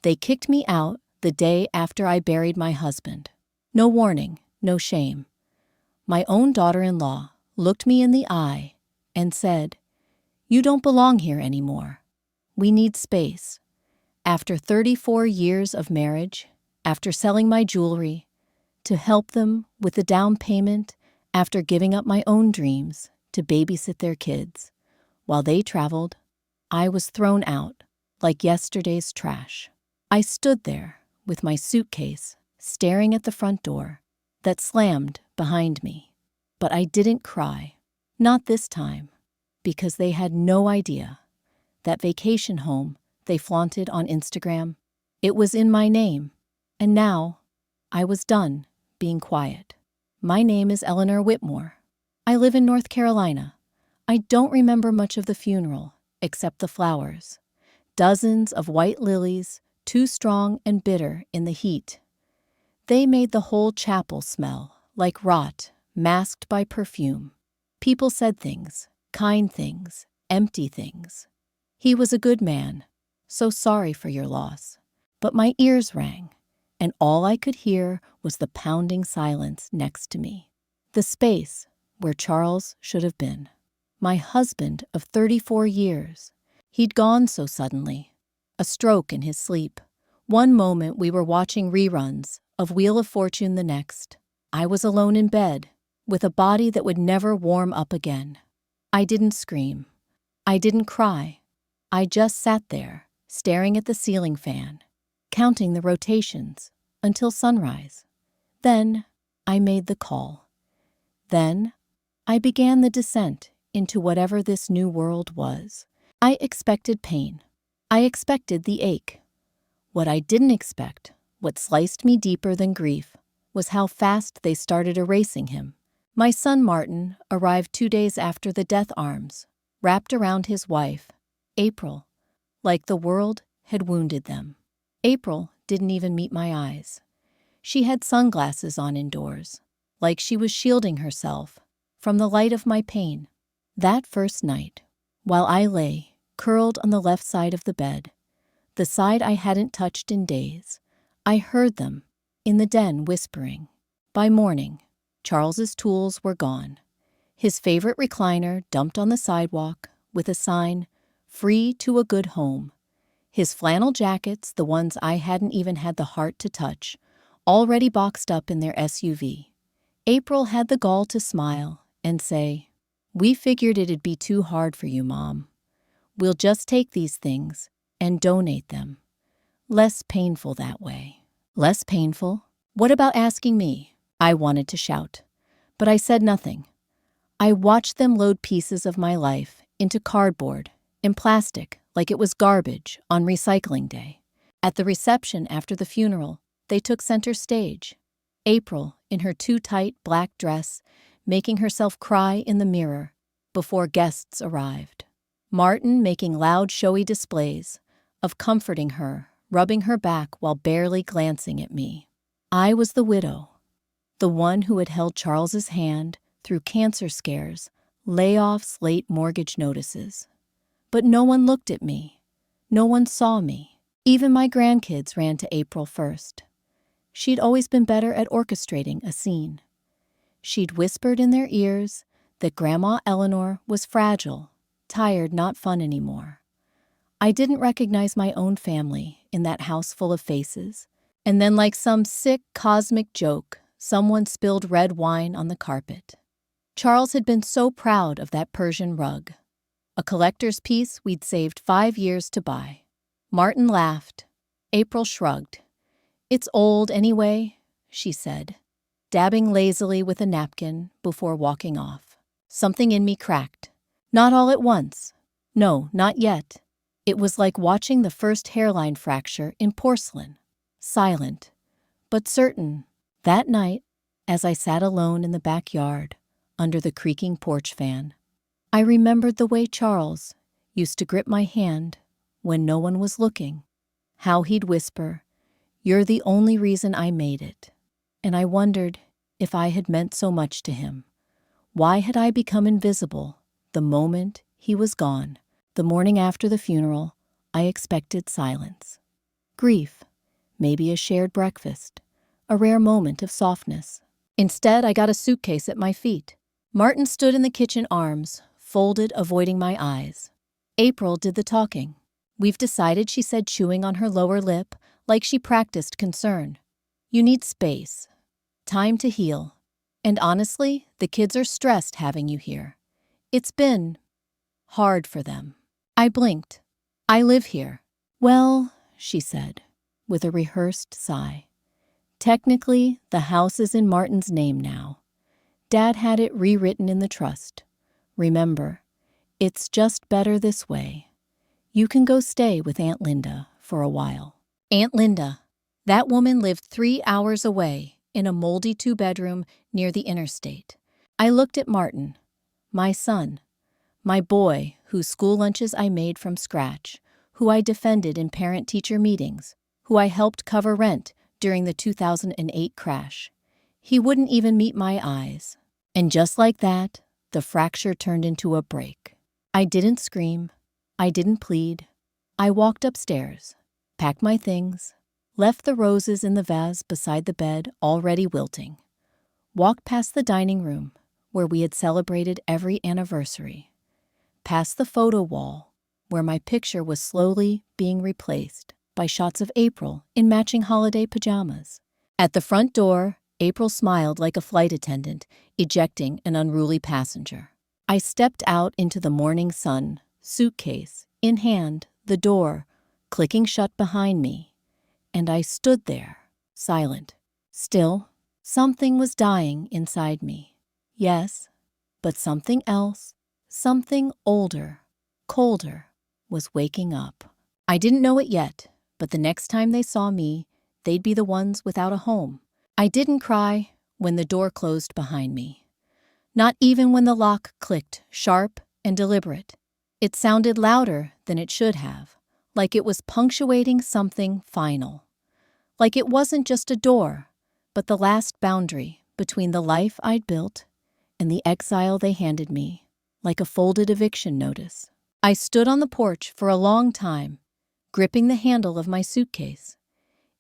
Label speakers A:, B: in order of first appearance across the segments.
A: They kicked me out the day after I buried my husband. No warning, no shame. My own daughter-in-law looked me in the eye and said, "You don't belong here anymore. We need space." After 34 years of marriage, after selling my jewelry, to help them with the down payment, after giving up my own dreams to babysit their kids, while they traveled, I was thrown out like yesterday's trash. I stood there with my suitcase, staring at the front door that slammed behind me. But I didn't cry, not this time, because they had no idea that vacation home they flaunted on Instagram, it was in my name, and now I was done being quiet. My name is Eleanor Whitmore. I live in North Carolina. I don't remember much of the funeral except the flowers. Dozens of white lilies, too strong and bitter in the heat. They made the whole chapel smell like rot, masked by perfume. People said things, kind things, empty things. "He was a good man. So sorry for your loss." But my ears rang, and all I could hear was the pounding silence next to me. The space where Charles should have been. My husband of 34 years. He'd gone so suddenly. A stroke in his sleep. One moment we were watching reruns of Wheel of Fortune, the next. I was alone in bed, with a body that would never warm up again. I didn't scream. I didn't cry. I just sat there, staring at the ceiling fan, counting the rotations until sunrise. Then I made the call. Then I began the descent into whatever this new world was. I expected pain. I expected the ache. What I didn't expect, what sliced me deeper than grief, was how fast they started erasing him. My son Martin arrived 2 days after the death arms, wrapped around his wife, April, like the world had wounded them. April didn't even meet my eyes. She had sunglasses on indoors, like she was shielding herself from the light of my pain. That first night, while I lay, curled on the left side of the bed, the side I hadn't touched in days, I heard them in the den whispering. By morning, Charles's tools were gone. His favorite recliner dumped on the sidewalk with a sign, "Free to a good home." His flannel jackets, the ones I hadn't even had the heart to touch, already boxed up in their SUV. April had the gall to smile and say, "We figured it'd be too hard for you, Mom. We'll just take these things and donate them. Less painful that way." Less painful? What about asking me? I wanted to shout, but I said nothing. I watched them load pieces of my life into cardboard and plastic like it was garbage on recycling day. At the reception after the funeral, they took center stage. April, in her too tight black dress, making herself cry in the mirror before guests arrived. Martin making loud, showy displays of comforting her, rubbing her back while barely glancing at me. I was the widow, the one who had held Charles's hand through cancer scares, layoffs, late mortgage notices. But no one looked at me. No one saw me. Even my grandkids ran to April first. She'd always been better at orchestrating a scene. She'd whispered in their ears that Grandma Eleanor was fragile, tired, not fun anymore. I didn't recognize my own family in that house full of faces. And then, like some sick cosmic joke, someone spilled red wine on the carpet. Charles had been so proud of that Persian rug, a collector's piece we'd saved 5 years to buy. Martin laughed. April shrugged. "It's old anyway," she said, dabbing lazily with a napkin before walking off. Something in me cracked. Not all at once. No, not yet. It was like watching the first hairline fracture in porcelain. Silent, but certain. That night, as I sat alone in the backyard, under the creaking porch fan, I remembered the way Charles used to grip my hand when no one was looking, how he'd whisper, "You're the only reason I made it." And I wondered if I had meant so much to him. Why had I become invisible the moment he was gone? The morning after the funeral, I expected silence. grief, maybe a shared breakfast, a rare moment of softness. Instead, I got a suitcase at my feet. Martin stood in the kitchen arms, folded, avoiding my eyes. April did the talking. We've decided, she said, chewing on her lower lip, like she practiced concern. You need space, time to heal. And honestly, the kids are stressed having you here. It's been hard for them. I blinked. I live here. Well, she said, with a rehearsed sigh. Technically, the house is in Martin's name now. Dad had it rewritten in the trust. Remember, it's just better this way. You can go stay with Aunt Linda for a while. Aunt Linda. That woman lived 3 hours away in a moldy 2-bedroom near the interstate. I looked at Martin, my son, my boy whose school lunches I made from scratch, who I defended in parent-teacher meetings, who I helped cover rent during the 2008 crash. He wouldn't even meet my eyes. And just like that, the fracture turned into a break. I didn't scream. I didn't plead. I walked upstairs, packed my things, left the roses in the vase beside the bed already wilting, walked past the dining room where we had celebrated every anniversary, past the photo wall where my picture was slowly being replaced by shots of April in matching holiday pajamas. At the front door, April smiled like a flight attendant ejecting an unruly passenger. I stepped out into the morning sun, suitcase in hand, the door clicking shut behind me, and I stood there, silent. Still, something was dying inside me. Yes, but something else, something older, colder, was waking up. I didn't know it yet, but the next time they saw me, they'd be the ones without a home. I didn't cry when the door closed behind me. Not even when the lock clicked, sharp and deliberate. It sounded louder than it should have, like it was punctuating something final. Like it wasn't just a door, but the last boundary between the life I'd built and the exile they handed me, like a folded eviction notice. I stood on the porch for a long time, gripping the handle of my suitcase.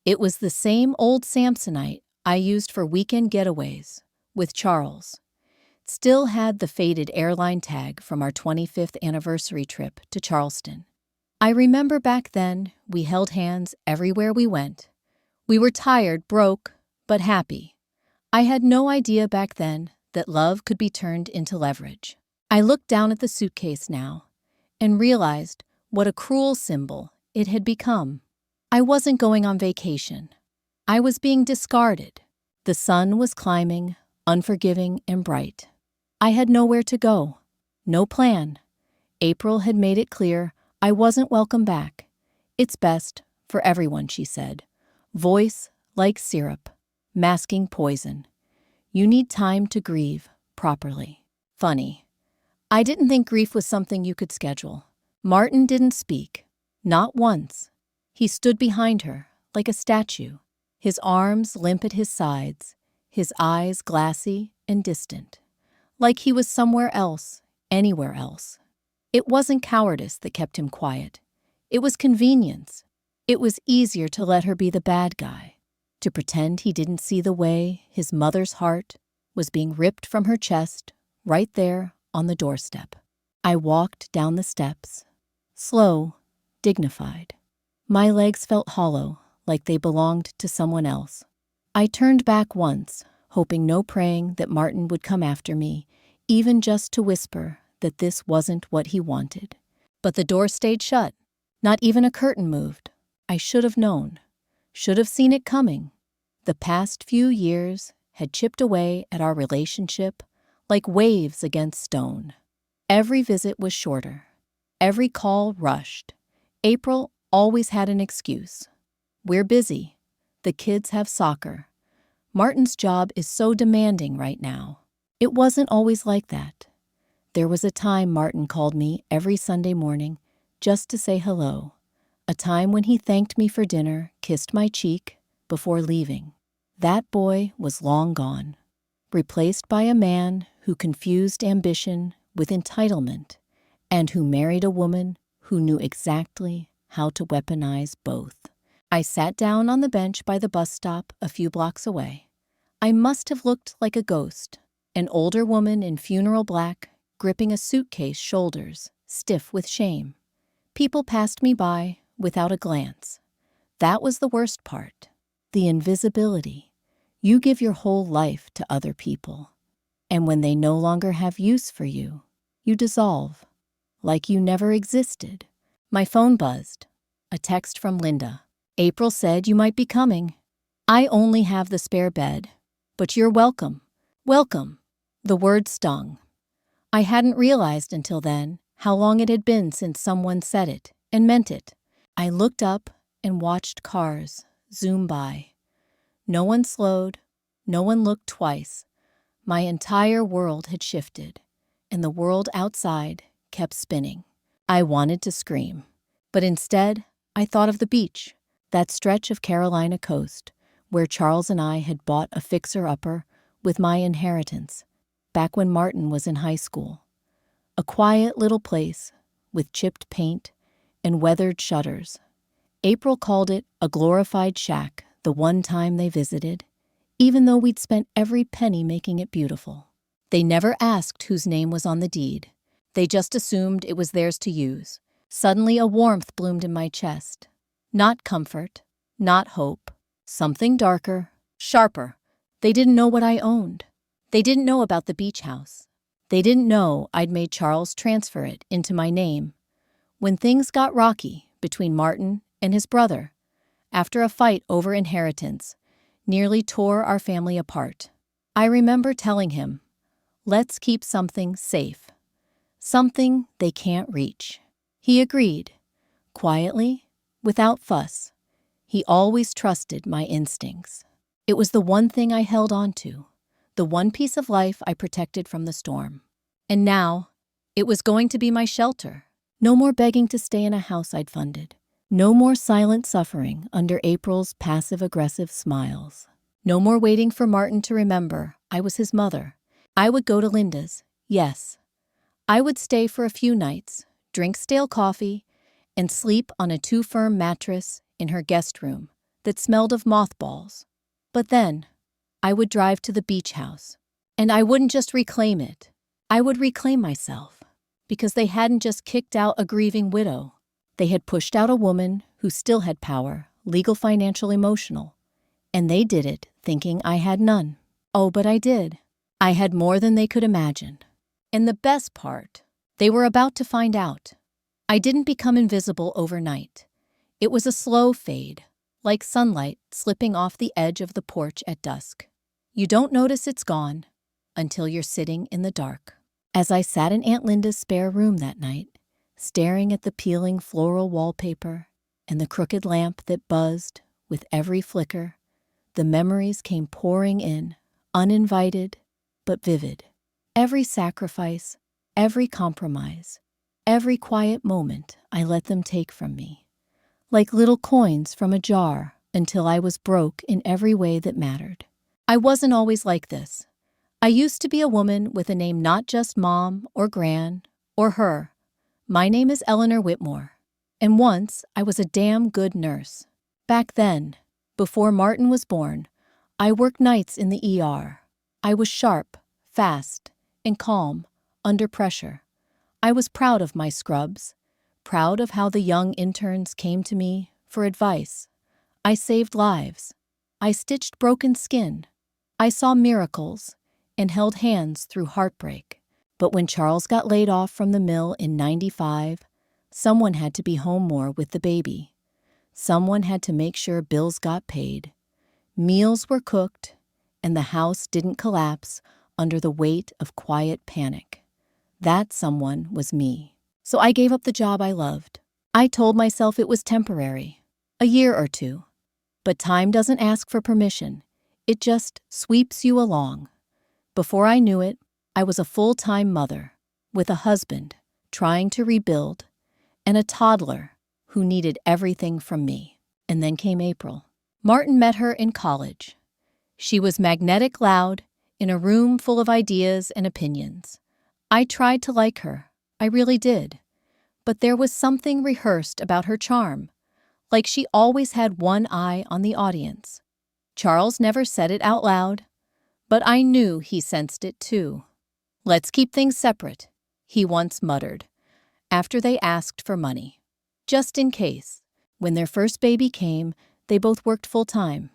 A: It was the same old Samsonite I used for weekend getaways with Charles. It still had the faded airline tag from our 25th anniversary trip to Charleston. I remember back then we held hands everywhere we went. We were tired, broke, but happy. I had no idea back then that love could be turned into leverage. I looked down at the suitcase now and realized what a cruel symbol it had become. I wasn't going on vacation. I was being discarded. The sun was climbing, unforgiving and bright. I had nowhere to go, no plan. April had made it clear I wasn't welcome back. It's best for everyone, she said. Voice like syrup, masking poison. You need time to grieve properly. Funny. I didn't think grief was something you could schedule. Martin didn't speak. Not once. He stood behind her, like a statue, his arms limp at his sides, his eyes glassy and distant, like he was somewhere else, anywhere else. It wasn't cowardice that kept him quiet. It was convenience. It was easier to let her be the bad guy, to pretend he didn't see the way his mother's heart was being ripped from her chest right there on the doorstep. I walked down the steps, slow, dignified. My legs felt hollow, like they belonged to someone else. I turned back once, hoping, no praying that Martin would come after me, even just to whisper that this wasn't what he wanted. But the door stayed shut. Not even a curtain moved. I should have known, should have seen it coming. The past few years had chipped away at our relationship like waves against stone. Every visit was shorter. Every call rushed. April always had an excuse. We're busy. The kids have soccer. Martin's job is so demanding right now. It wasn't always like that. There was a time Martin called me every Sunday morning just to say hello. A time when he thanked me for dinner, kissed my cheek before leaving. That boy was long gone, replaced by a man who confused ambition with entitlement and who married a woman who knew exactly how to weaponize both. I sat down on the bench by the bus stop a few blocks away. I must have looked like a ghost, an older woman in funeral black, gripping a suitcase, shoulders stiff with shame. People passed me by without a glance. That was the worst part. The invisibility. You give your whole life to other people, and when they no longer have use for you, you dissolve, like you never existed. My phone buzzed. A text from Linda. April said you might be coming. I only have the spare bed, but you're welcome. Welcome. The word stung. I hadn't realized until then how long it had been since someone said it and meant it. I looked up and watched cars zoom by. No one slowed. No one looked twice. My entire world had shifted, and the world outside kept spinning. I wanted to scream, but instead, I thought of the beach, that stretch of Carolina coast, where Charles and I had bought a fixer-upper with my inheritance, back when Martin was in high school. A quiet little place with chipped paint and weathered shutters. April called it a glorified shack the one time they visited, even though we'd spent every penny making it beautiful. They never asked whose name was on the deed. They just assumed it was theirs to use. Suddenly a warmth bloomed in my chest. Not comfort, not hope. Something darker, sharper. They didn't know what I owned. They didn't know about the beach house. They didn't know I'd made Charles transfer it into my name. When things got rocky between Martin and his brother, after a fight over inheritance nearly tore our family apart, I remember telling him, let's keep something safe, something they can't reach. He agreed, quietly, without fuss. He always trusted my instincts. It was the one thing I held on to, the one piece of life I protected from the storm. And now, it was going to be my shelter. No more begging to stay in a house I'd funded. No more silent suffering under April's passive-aggressive smiles. No more waiting for Martin to remember I was his mother. I would go to Linda's, yes. I would stay for a few nights, drink stale coffee, and sleep on a too-firm mattress in her guest room that smelled of mothballs. But then, I would drive to the beach house, and I wouldn't just reclaim it. I would reclaim myself, because they hadn't just kicked out a grieving widow. They had pushed out a woman who still had power, legal, financial, emotional, and they did it thinking I had none. Oh, but I did. I had more than they could imagine. And the best part, they were about to find out. I didn't become invisible overnight. It was a slow fade, like sunlight slipping off the edge of the porch at dusk. You don't notice it's gone until you're sitting in the dark. As I sat in Aunt Linda's spare room that night, staring at the peeling floral wallpaper and the crooked lamp that buzzed with every flicker, the memories came pouring in, uninvited but vivid. Every sacrifice, every compromise, every quiet moment I let them take from me, like little coins from a jar, until I was broke in every way that mattered. I wasn't always like this. I used to be a woman with a name not just Mom or Gran or her. My name is Eleanor Whitmore, and once I was a damn good nurse. Back then, before Martin was born, I worked nights in the ER. I was sharp, fast, and calm, under pressure. I was proud of my scrubs, proud of how the young interns came to me for advice. I saved lives. I stitched broken skin. I saw miracles and held hands through heartbreak. But when Charles got laid off from the mill in '95, someone had to be home more with the baby. Someone had to make sure bills got paid. Meals were cooked, and the house didn't collapse under the weight of quiet panic. That someone was me. So I gave up the job I loved. I told myself it was temporary, a year or two. But time doesn't ask for permission. It just sweeps you along. Before I knew it, I was a full-time mother, with a husband trying to rebuild, and a toddler who needed everything from me. And then came April. Martin met her in college. She was magnetic loud, in a room full of ideas and opinions. I tried to like her. I really did. But there was something rehearsed about her charm, like she always had one eye on the audience. Charles never said it out loud, but I knew he sensed it too. "Let's keep things separate," he once muttered, after they asked for money. Just in case. When their first baby came, they both worked full-time.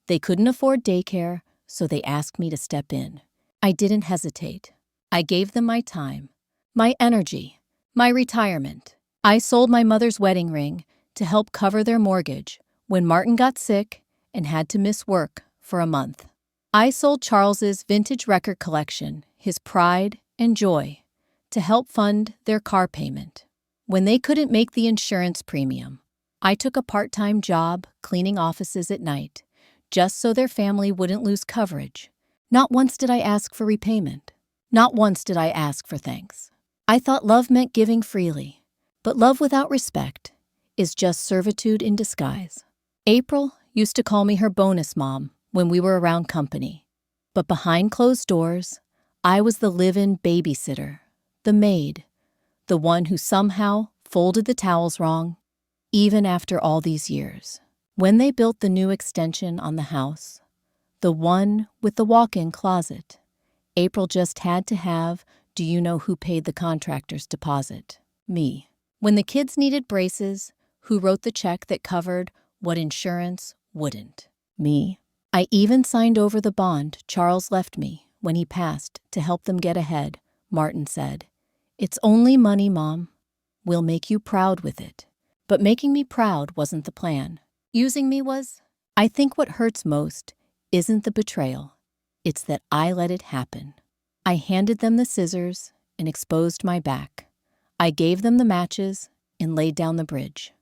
A: They couldn't afford daycare, so they asked me to step in. I didn't hesitate. I gave them my time, my energy, my retirement. I sold my mother's wedding ring to help cover their mortgage when Martin got sick and had to miss work for a month. I sold Charles's vintage record collection, his pride and joy, to help fund their car payment. When they couldn't make the insurance premium, I took a part-time job cleaning offices at night, just so their family wouldn't lose coverage. Not once did I ask for repayment. Not once did I ask for thanks. I thought love meant giving freely, but love without respect is just servitude in disguise. April used to call me her bonus mom when we were around company, but behind closed doors, I was the live-in babysitter, the maid, the one who somehow folded the towels wrong, even after all these years. When they built the new extension on the house, the one with the walk-in closet, April just had to have, do you know who paid the contractor's deposit? Me. When the kids needed braces, who wrote the check that covered what insurance wouldn't? Me. I even signed over the bond Charles left me when he passed to help them get ahead. Martin said, "It's only money, Mom. We'll make you proud with it." But making me proud wasn't the plan. Using me was. I think what hurts most isn't the betrayal. It's that I let it happen. I handed them the scissors and exposed my back. I gave them the matches and laid down the bridge.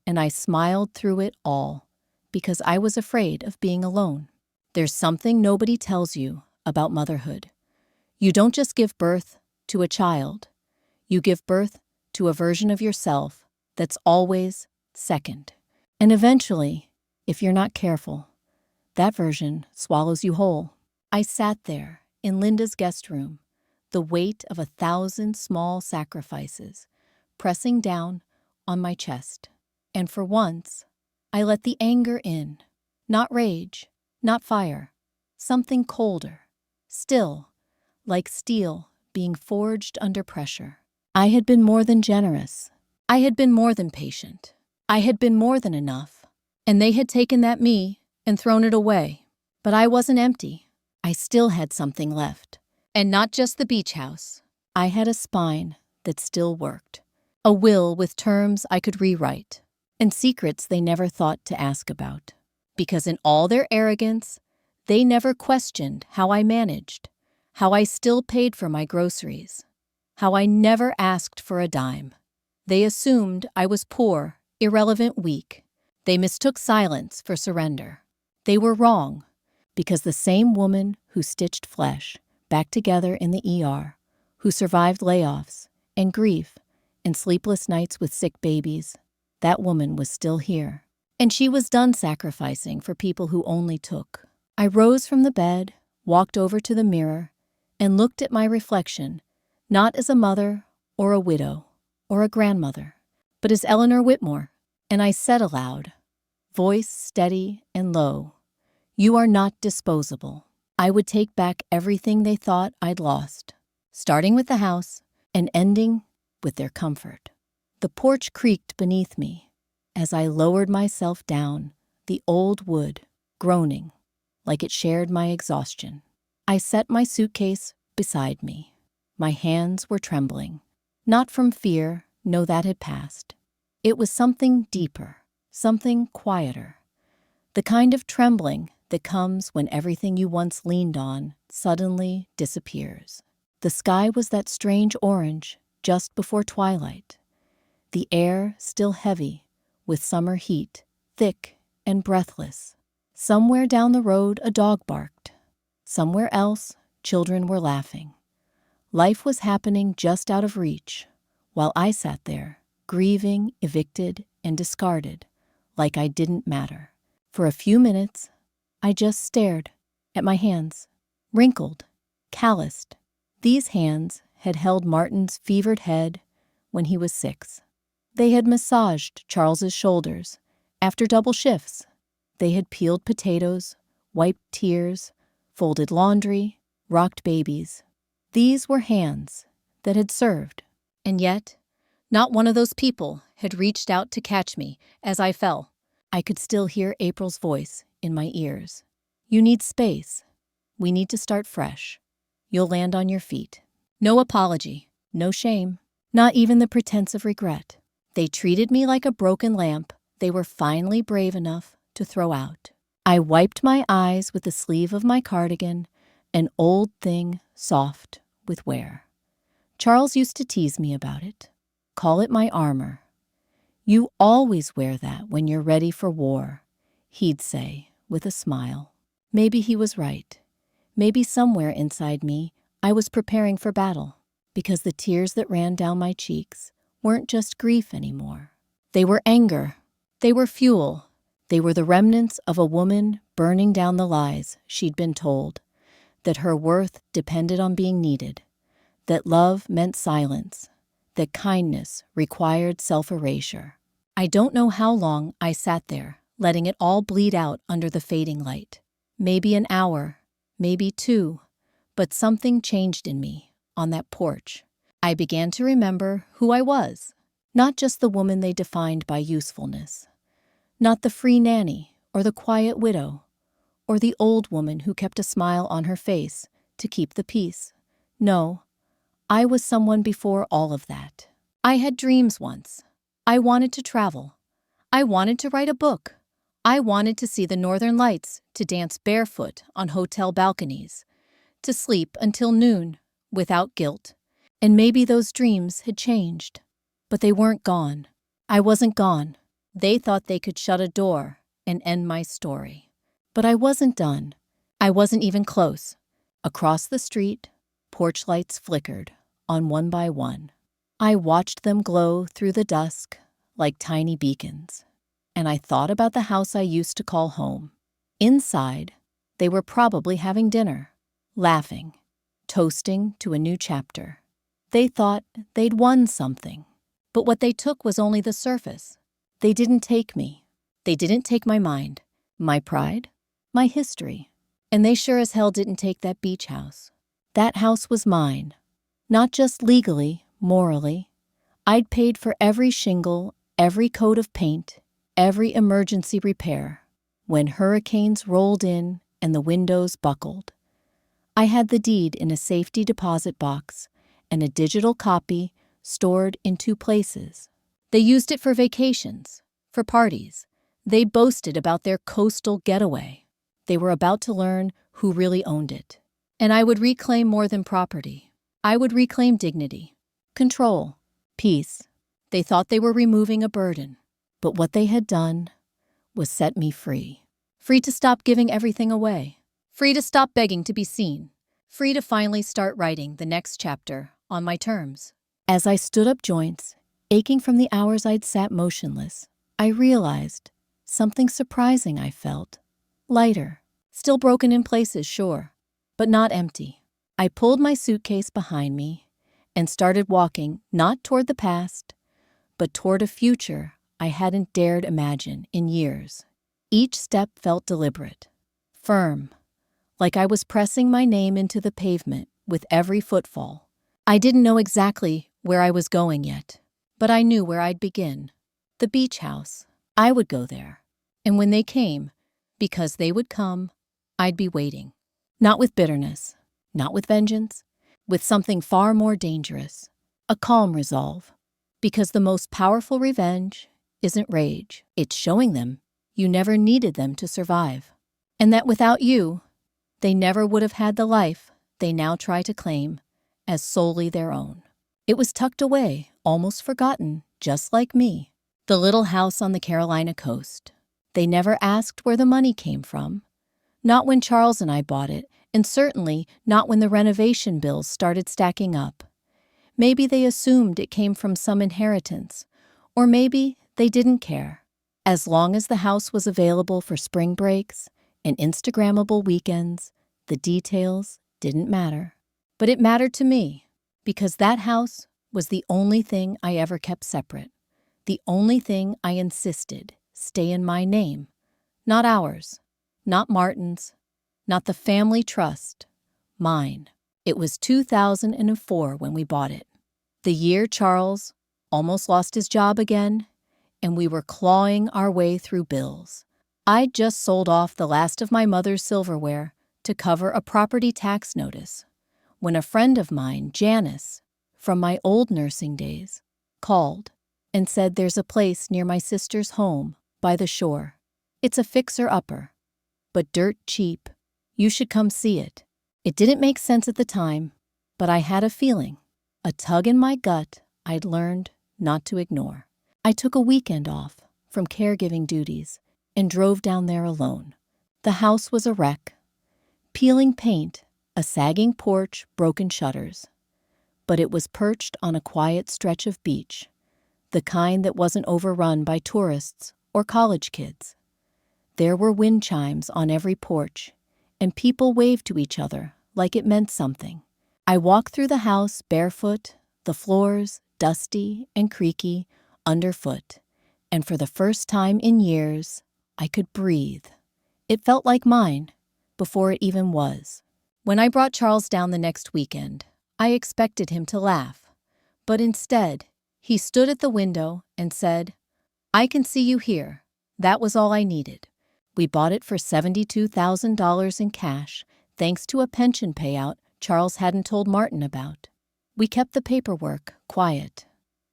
A: And I smiled through it all because I was afraid of being alone. There's something nobody tells you about motherhood. You don't just give birth to a child. You give birth to a version of yourself that's always second. And eventually, if you're not careful, that version swallows you whole. I sat there in Linda's guest room, the weight of 1,000 small sacrifices pressing down on my chest. And for once, I let the anger in. Not rage, not fire, something colder, still, like steel being forged under pressure. I had been more than generous. I had been more than patient. I had been more than enough. And they had taken that me and thrown it away. But I wasn't empty. I still had something left. And not just the beach house. I had a spine that still worked. A will with terms I could rewrite. And secrets they never thought to ask about. Because in all their arrogance, they never questioned how I managed, how I still paid for my groceries, how I never asked for a dime. They assumed I was poor, irrelevant, weak. They mistook silence for surrender. They were wrong, because the same woman who stitched flesh back together in the ER, who survived layoffs and grief and sleepless nights with sick babies, that woman was still here. And she was done sacrificing for people who only took. I rose from the bed, walked over to the mirror, and looked at my reflection, not as a mother or a widow or a grandmother, but as Eleanor Whitmore. And I said aloud, voice steady and low, "You are not disposable." I would take back everything they thought I'd lost, starting with the house and ending with their comfort. The porch creaked beneath me as I lowered myself down the old wood, groaning like it shared my exhaustion. I set my suitcase beside me. My hands were trembling, not from fear, no, that had passed. It was something deeper, something quieter, the kind of trembling that comes when everything you once leaned on suddenly disappears. The sky was that strange orange just before twilight, the air still heavy with summer heat, thick and breathless. Somewhere down the road a dog barked. Somewhere else children were laughing. Life was happening just out of reach, while I sat there, grieving, evicted, and discarded, like I didn't matter. For a few minutes, I just stared at my hands, wrinkled, calloused. These hands had held Martin's fevered head when he was 6. They had massaged Charles's shoulders After double shifts, they had peeled potatoes, wiped tears, folded laundry, rocked babies. These were hands that had served. And yet, not one of those people had reached out to catch me as I fell. I could still hear April's voice in my ears. You need space. We need to start fresh. You'll land on your feet. No apology, no shame, not even the pretense of regret. They treated me like a broken lamp they were finally brave enough to throw out. I wiped my eyes with the sleeve of my cardigan, an old thing soft with wear. Charles used to tease me about it, call it my armor. You always wear that when you're ready for war, he'd say with a smile. Maybe he was right. Maybe somewhere inside me I was preparing for battle, because the tears that ran down my cheeks weren't just grief anymore. They were anger. They were fuel. They were the remnants of a woman burning down the lies she'd been told, that her worth depended on being needed, that love meant silence, that kindness required self-erasure. I don't know how long I sat there, letting it all bleed out under the fading light. Maybe an hour, maybe 2, but something changed in me on that porch. I began to remember who I was, not just the woman they defined by usefulness, not the free nanny or the quiet widow, or the old woman who kept a smile on her face to keep the peace. No, I was someone before all of that. I had dreams once. I wanted to travel. I wanted to write a book. I wanted to see the northern lights, to dance barefoot on hotel balconies, to sleep until noon without guilt. And maybe those dreams had changed, but they weren't gone. I wasn't gone. They thought they could shut a door and end my story. But I wasn't done. I wasn't even close. Across the street, porch lights flickered on one by one. I watched them glow through the dusk like tiny beacons, and I thought about the house I used to call home. Inside, they were probably having dinner, laughing, toasting to a new chapter. They thought they'd won something, but what they took was only the surface. They didn't take me. They didn't take my mind, my pride, my history. And they sure as hell didn't take that beach house. That house was mine. Not just legally, morally. I'd paid for every shingle, every coat of paint, every emergency repair. When hurricanes rolled in and the windows buckled, I had the deed in a safety deposit box and a digital copy stored in 2 places. They used it for vacations, for parties. They boasted about their coastal getaway. They were about to learn who really owned it. And I would reclaim more than property. I would reclaim dignity, control, peace. They thought they were removing a burden, but what they had done was set me free. Free to stop giving everything away. Free to stop begging to be seen. Free to finally start writing the next chapter on my terms. As I stood up joints, aching from the hours I'd sat motionless, I realized something surprising. I felt lighter, still broken in places, sure, but not empty. I pulled my suitcase behind me and started walking not toward the past, but toward a future I hadn't dared imagine in years. Each step felt deliberate, firm, like I was pressing my name into the pavement with every footfall. I didn't know exactly where I was going yet, but I knew where I'd begin. The beach house. I would go there. And when they came, because they would come, I'd be waiting. Not with bitterness, not with vengeance, with something far more dangerous, a calm resolve. Because the most powerful revenge isn't rage. It's showing them you never needed them to survive. And that without you, they never would have had the life they now try to claim as solely their own. It was tucked away, almost forgotten, just like me. The little house on the Carolina coast. They never asked where the money came from. Not when Charles and I bought it, and certainly not when the renovation bills started stacking up. Maybe they assumed it came from some inheritance, or maybe they didn't care. As long as the house was available for spring breaks and Instagrammable weekends, the details didn't matter. But it mattered to me, because that house was the only thing I ever kept separate, the only thing I insisted stay in my name, not ours, not Martin's, not the family trust, mine. It was 2004 when we bought it, the year Charles almost lost his job again, and we were clawing our way through bills. I'd just sold off the last of my mother's silverware to cover a property tax notice when a friend of mine, Janice, from my old nursing days, called and said there's a place near my sister's home by the shore. It's a fixer-upper, but dirt cheap. You should come see it. It didn't make sense at the time, but I had a feeling, a tug in my gut I'd learned not to ignore. I took a weekend off from caregiving duties and drove down there alone. The house was a wreck. Peeling paint, a sagging porch, broken shutters. But it was perched on a quiet stretch of beach, the kind that wasn't overrun by tourists or college kids. There were wind chimes on every porch, and people waved to each other like it meant something. I walked through the house barefoot, the floors dusty and creaky underfoot, and for the first time in years, I could breathe. It felt like mine, before it even was. When I brought Charles down the next weekend, I expected him to laugh, but instead, he stood at the window and said, "I can see you here. That was all I needed." We bought it for $72,000 in cash, thanks to a pension payout Charles hadn't told Martin about. We kept the paperwork quiet.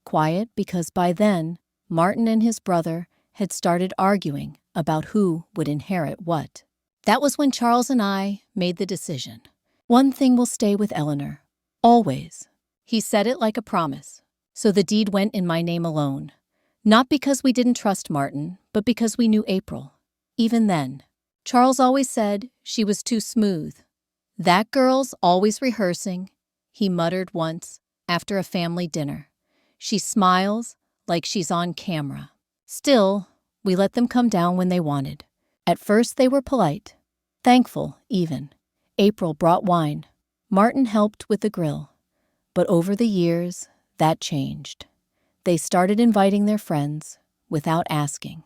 A: Quiet because by then, Martin and his brother had started arguing about who would inherit what. That was when Charles and I made the decision. One thing will stay with Eleanor. Always. He said it like a promise. So the deed went in my name alone. Not because we didn't trust Martin, but because we knew April. Even then, Charles always said she was too smooth. "That girl's always rehearsing," he muttered once after a family dinner. "She smiles like she's on camera." Still, we let them come down when they wanted. At first they were polite, thankful even. April brought wine. Martin helped with the grill. But over the years, that changed. They started inviting their friends without asking,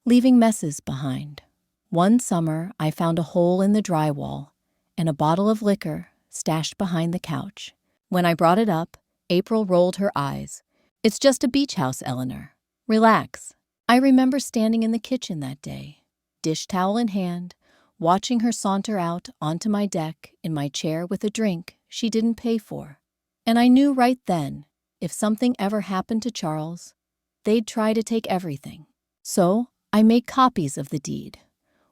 A: leaving messes behind. One summer, I found a hole in the drywall and a bottle of liquor stashed behind the couch. When I brought it up, April rolled her eyes. "It's just a beach house, Eleanor. Relax." I remember standing in the kitchen that day, dish towel in hand, watching her saunter out onto my deck in my chair with a drink she didn't pay for. And I knew right then, if something ever happened to Charles, they'd try to take everything. So I made copies of the deed.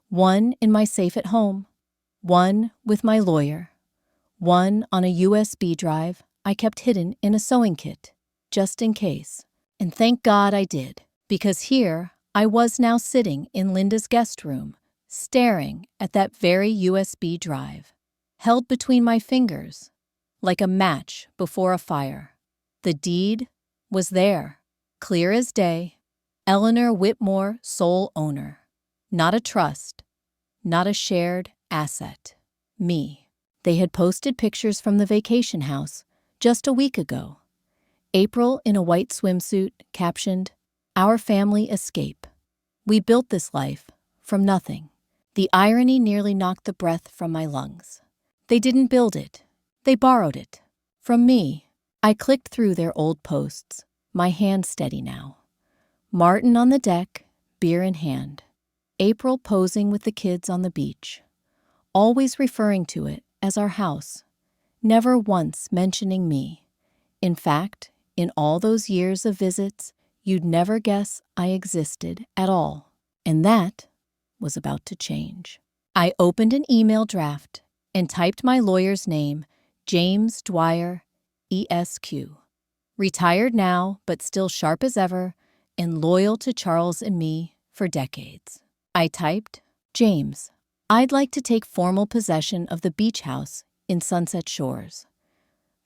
A: One in my safe at home, one with my lawyer, one on a USB drive I kept hidden in a sewing kit, just in case. And thank God I did, because here I was now sitting in Linda's guest room, staring at that very USB drive, held between my fingers, like a match before a fire. The deed was there, clear as day. Eleanor Whitmore, sole owner. Not a trust, not a shared asset. Me. They had posted pictures from the vacation house just a week ago. April in a white swimsuit, captioned, "Our family escape." We built this life from nothing. The irony nearly knocked the breath from my lungs. They didn't build it. They borrowed it. From me. I clicked through their old posts, my hand steady now. Martin on the deck, beer in hand. April posing with the kids on the beach. Always referring to it as our house. Never once mentioning me. In fact, in all those years of visits, you'd never guess I existed at all. And that was about to change. I opened an email draft and typed my lawyer's name, James Dwyer, ESQ. Retired now, but still sharp as ever and loyal to Charles and me for decades. I typed, "James, I'd like to take formal possession of the beach house in Sunset Shores.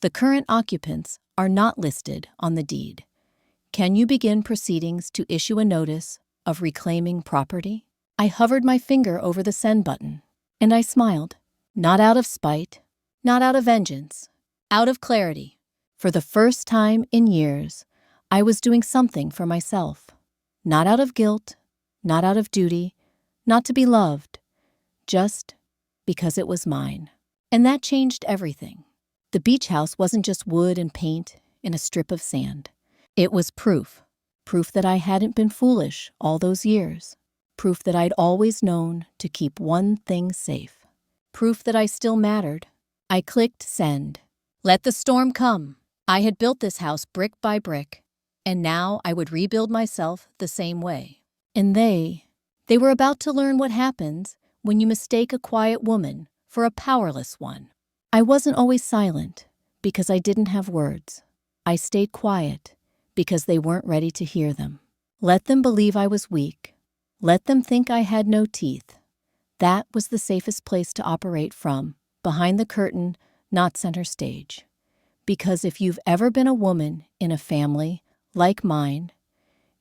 A: The current occupants are not listed on the deed. Can you begin proceedings to issue a notice of reclaiming property?" I hovered my finger over the send button, and I smiled. Not out of spite, not out of vengeance, out of clarity. For the first time in years, I was doing something for myself. Not out of guilt, not out of duty, not to be loved, just because it was mine. And that changed everything. The beach house wasn't just wood and paint and a strip of sand. It was proof that I hadn't been foolish all those years, proof that I'd always known to keep one thing safe, proof that I still mattered. I clicked send. Let the storm come. I had built this house brick by brick, and now I would rebuild myself the same way. And they were about to learn what happens when you mistake a quiet woman for a powerless one. I wasn't always silent because I didn't have words. I stayed quiet because they weren't ready to hear them. Let them believe I was weak. Let them think I had no teeth. That was the safest place to operate from, behind the curtain, not center stage. Because if you've ever been a woman in a family like mine,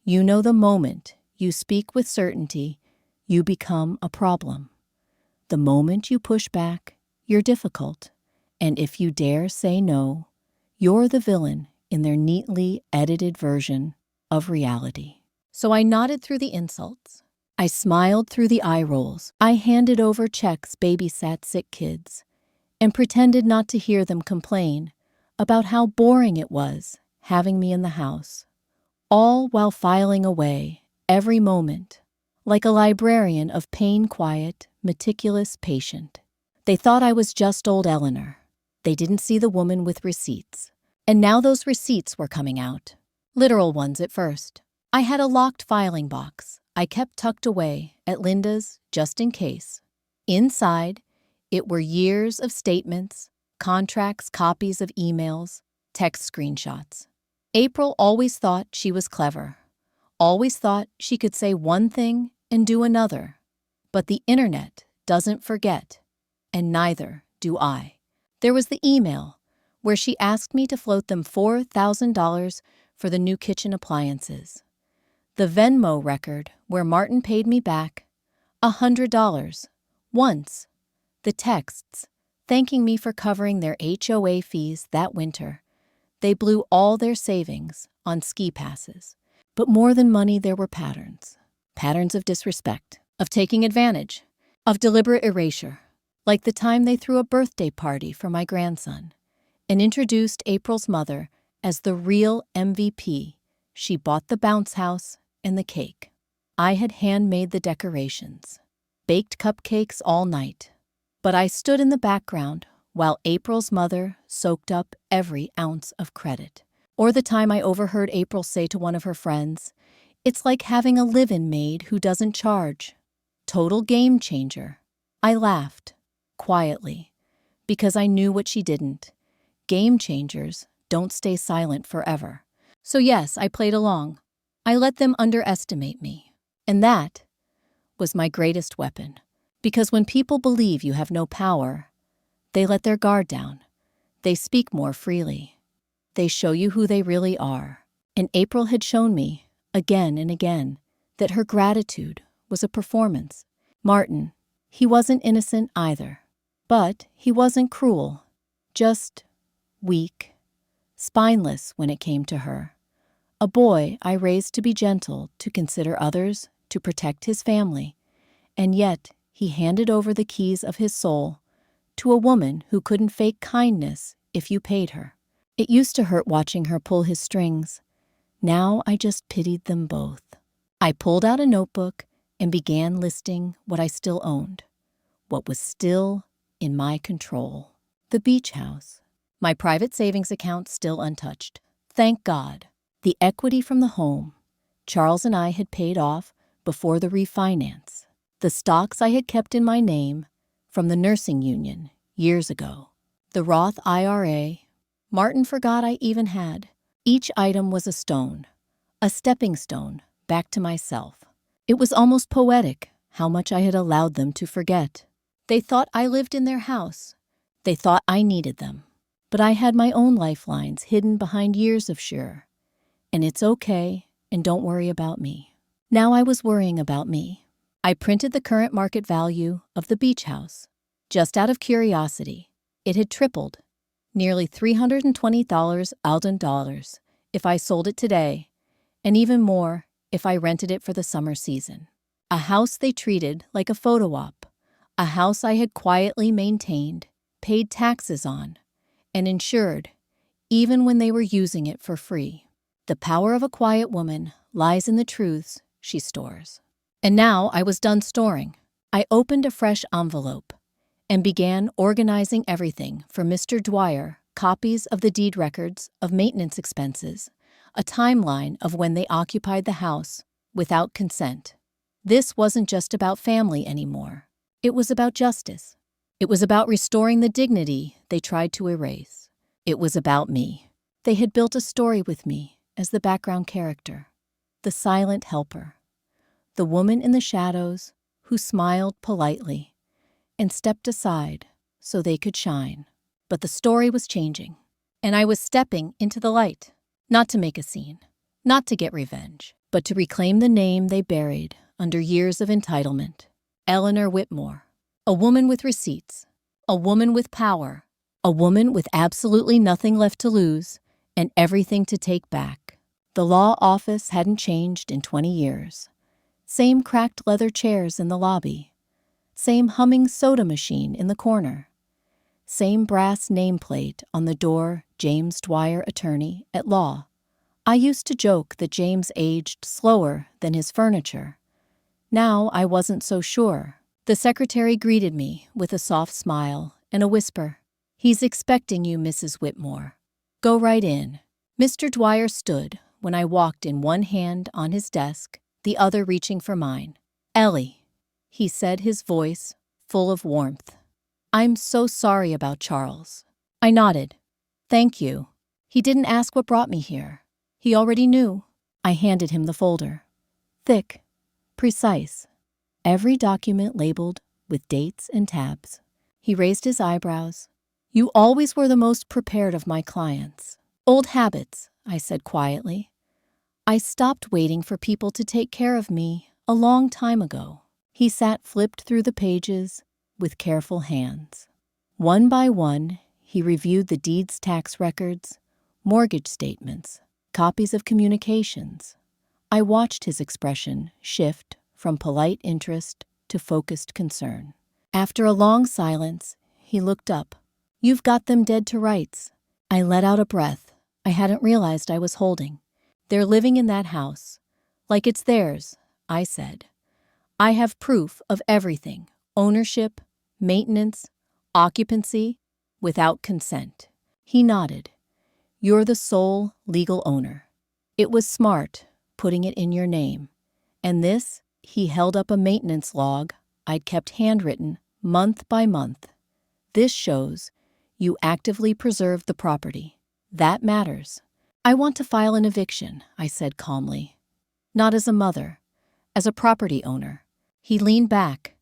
A: you know the moment you speak with certainty, you become a problem. The moment you push back, you're difficult. And if you dare say no, you're the villain in their neatly edited version of reality. So I nodded through the insults. I smiled through the eye rolls. I handed over checks, babysat sick kids, and pretended not to hear them complain about how boring it was having me in the house, all while filing away every moment like a librarian of pain quiet, meticulous patient. They thought I was just old Eleanor. They didn't see the woman with receipts. And now those receipts were coming out. Literal ones at first. I had a locked filing box I kept tucked away at Linda's just in case. Inside, it were years of statements, contracts, copies of emails, text screenshots. April always thought she was clever, always thought she could say one thing and do another. But the internet doesn't forget, and neither do I. There was the email where she asked me to float them $4,000 for the new kitchen appliances. The Venmo record where Martin paid me back $100 once. The texts thanking me for covering their HOA fees that winter. They blew all their savings on ski passes. But more than money, there were patterns. Patterns of disrespect, of taking advantage, of deliberate erasure. Like the time they threw a birthday party for my grandson and introduced April's mother as the real MVP. She bought the bounce house and the cake. I had handmade the decorations, baked cupcakes all night. But I stood in the background while April's mother soaked up every ounce of credit. Or the time I overheard April say to one of her friends, "It's like having a live-in maid who doesn't charge." Total game changer. I laughed, quietly, because I knew what she didn't. Game changers don't stay silent forever. So yes, I played along. I let them underestimate me. And that was my greatest weapon. Because when people believe you have no power, they let their guard down. They speak more freely. They show you who they really are. And April had shown me, again and again, that her gratitude was a performance. Martin, he wasn't innocent either. But he wasn't cruel. Just weak, spineless when it came to her. A boy I raised to be gentle, to consider others, to protect his family. And yet he handed over the keys of his soul to a woman who couldn't fake kindness if you paid her. It used to hurt watching her pull his strings. Now I just pitied them both. I pulled out a notebook and began listing what I still owned, what was still in my control. The beach house. My private savings account still untouched. Thank God. The equity from the home Charles and I had paid off before the refinance. The stocks I had kept in my name from the nursing union years ago. The Roth IRA Martin forgot I even had. Each item was a stone, a stepping stone back to myself. It was almost poetic how much I had allowed them to forget. They thought I lived in their house. They thought I needed them. But I had my own lifelines hidden behind years of sure. And it's okay, and don't worry about me. Now I was worrying about me. I printed the current market value of the beach house. Just out of curiosity, it had tripled. Nearly $320,000 if I sold it today, and even more if I rented it for the summer season. A house they treated like a photo op. A house I had quietly maintained, paid taxes on, and insured, even when they were using it for free. The power of a quiet woman lies in the truths she stores. And now I was done storing. I opened a fresh envelope and began organizing everything for Mr. Dwyer, copies of the deed records of maintenance expenses, a timeline of when they occupied the house without consent. This wasn't just about family anymore. It was about justice. It was about restoring the dignity they tried to erase. It was about me. They had built a story with me as the background character, the silent helper, the woman in the shadows who smiled politely and stepped aside so they could shine. But the story was changing, and I was stepping into the light, not to make a scene, not to get revenge, but to reclaim the name they buried under years of entitlement. Eleanor Whitmore, a woman with receipts, a woman with power, a woman with absolutely nothing left to lose and everything to take back. The law office hadn't changed in 20 years. Same cracked leather chairs in the lobby. Same humming soda machine in the corner. Same brass nameplate on the door, James Dwyer, attorney at law. I used to joke that James aged slower than his furniture. Now I wasn't so sure. The secretary greeted me with a soft smile and a whisper. "He's expecting you, Mrs. Whitmore. Go right in." Mr. Dwyer stood when I walked in, one hand on his desk, the other reaching for mine. "Ellie," he said, his voice full of warmth. "I'm so sorry about Charles." I nodded. "Thank you." He didn't ask what brought me here. He already knew. I handed him the folder. Thick, precise, every document labeled with dates and tabs. He raised his eyebrows. "You always were the most prepared of my clients." "Old habits," I said quietly. "I stopped waiting for people to take care of me a long time ago." He flipped through the pages with careful hands. One by one, he reviewed the deeds, tax records, mortgage statements, copies of communications. I watched his expression shift from polite interest to focused concern. After a long silence, he looked up. "You've got them dead to rights." I let out a breath I hadn't realized I was holding. "They're living in that house, like it's theirs," I said. "I have proof of everything: ownership, maintenance, occupancy, without consent." He nodded. "You're the sole legal owner. It was smart, putting it in your name. And this," he held up a maintenance log I'd kept handwritten month by month. "This shows you actively preserved the property. That matters." "I want to file an eviction," I said calmly. "Not as a mother, as a property owner." He leaned back.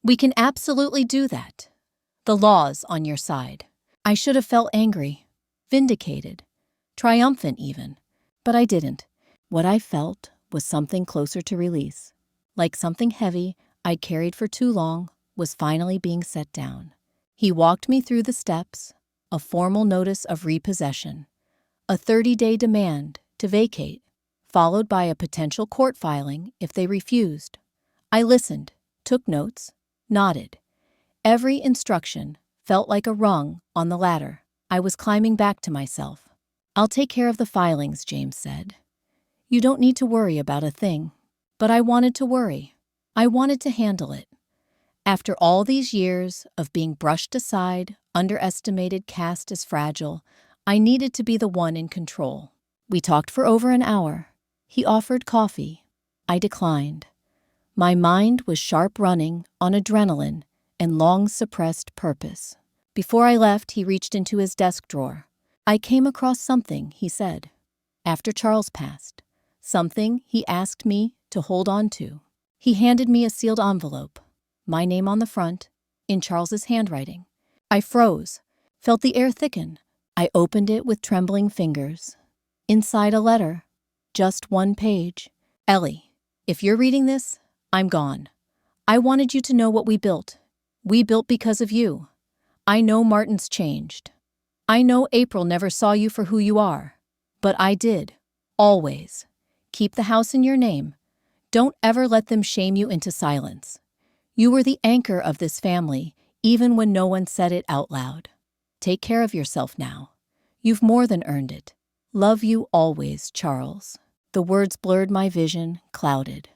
A: "We can absolutely do that. The law's on your side." I should have felt angry, vindicated, triumphant even, but I didn't. What I felt was something closer to release, like something heavy I'd carried for too long was finally being set down. He walked me through the steps, a formal notice of repossession, a 30-day demand to vacate, followed by a potential court filing if they refused. I listened, took notes, nodded. Every instruction felt like a rung on the ladder. I was climbing back to myself. "I'll take care of the filings," James said. "You don't need to worry about a thing." But I wanted to worry. I wanted to handle it. After all these years of being brushed aside, underestimated, cast as fragile, I needed to be the one in control. We talked for over an hour. He offered coffee. I declined. My mind was sharp, running on adrenaline and long-suppressed purpose. Before I left, he reached into his desk drawer. "I came across something," he said, "after Charles passed. Something he asked me to hold on to." He handed me a sealed envelope, my name on the front, in Charles's handwriting. I froze, felt the air thicken. I opened it with trembling fingers. Inside a letter, just one page. "Ellie, if you're reading this, I'm gone. I wanted you to know what we built. We built because of you. I know Martin's changed. I know April never saw you for who you are. But I did. Always. Keep the house in your name. Don't ever let them shame you into silence. You were the anchor of this family, even when no one said it out loud. Take care of yourself now. You've more than earned it. Love you always, Charles. The words blurred my vision, clouded.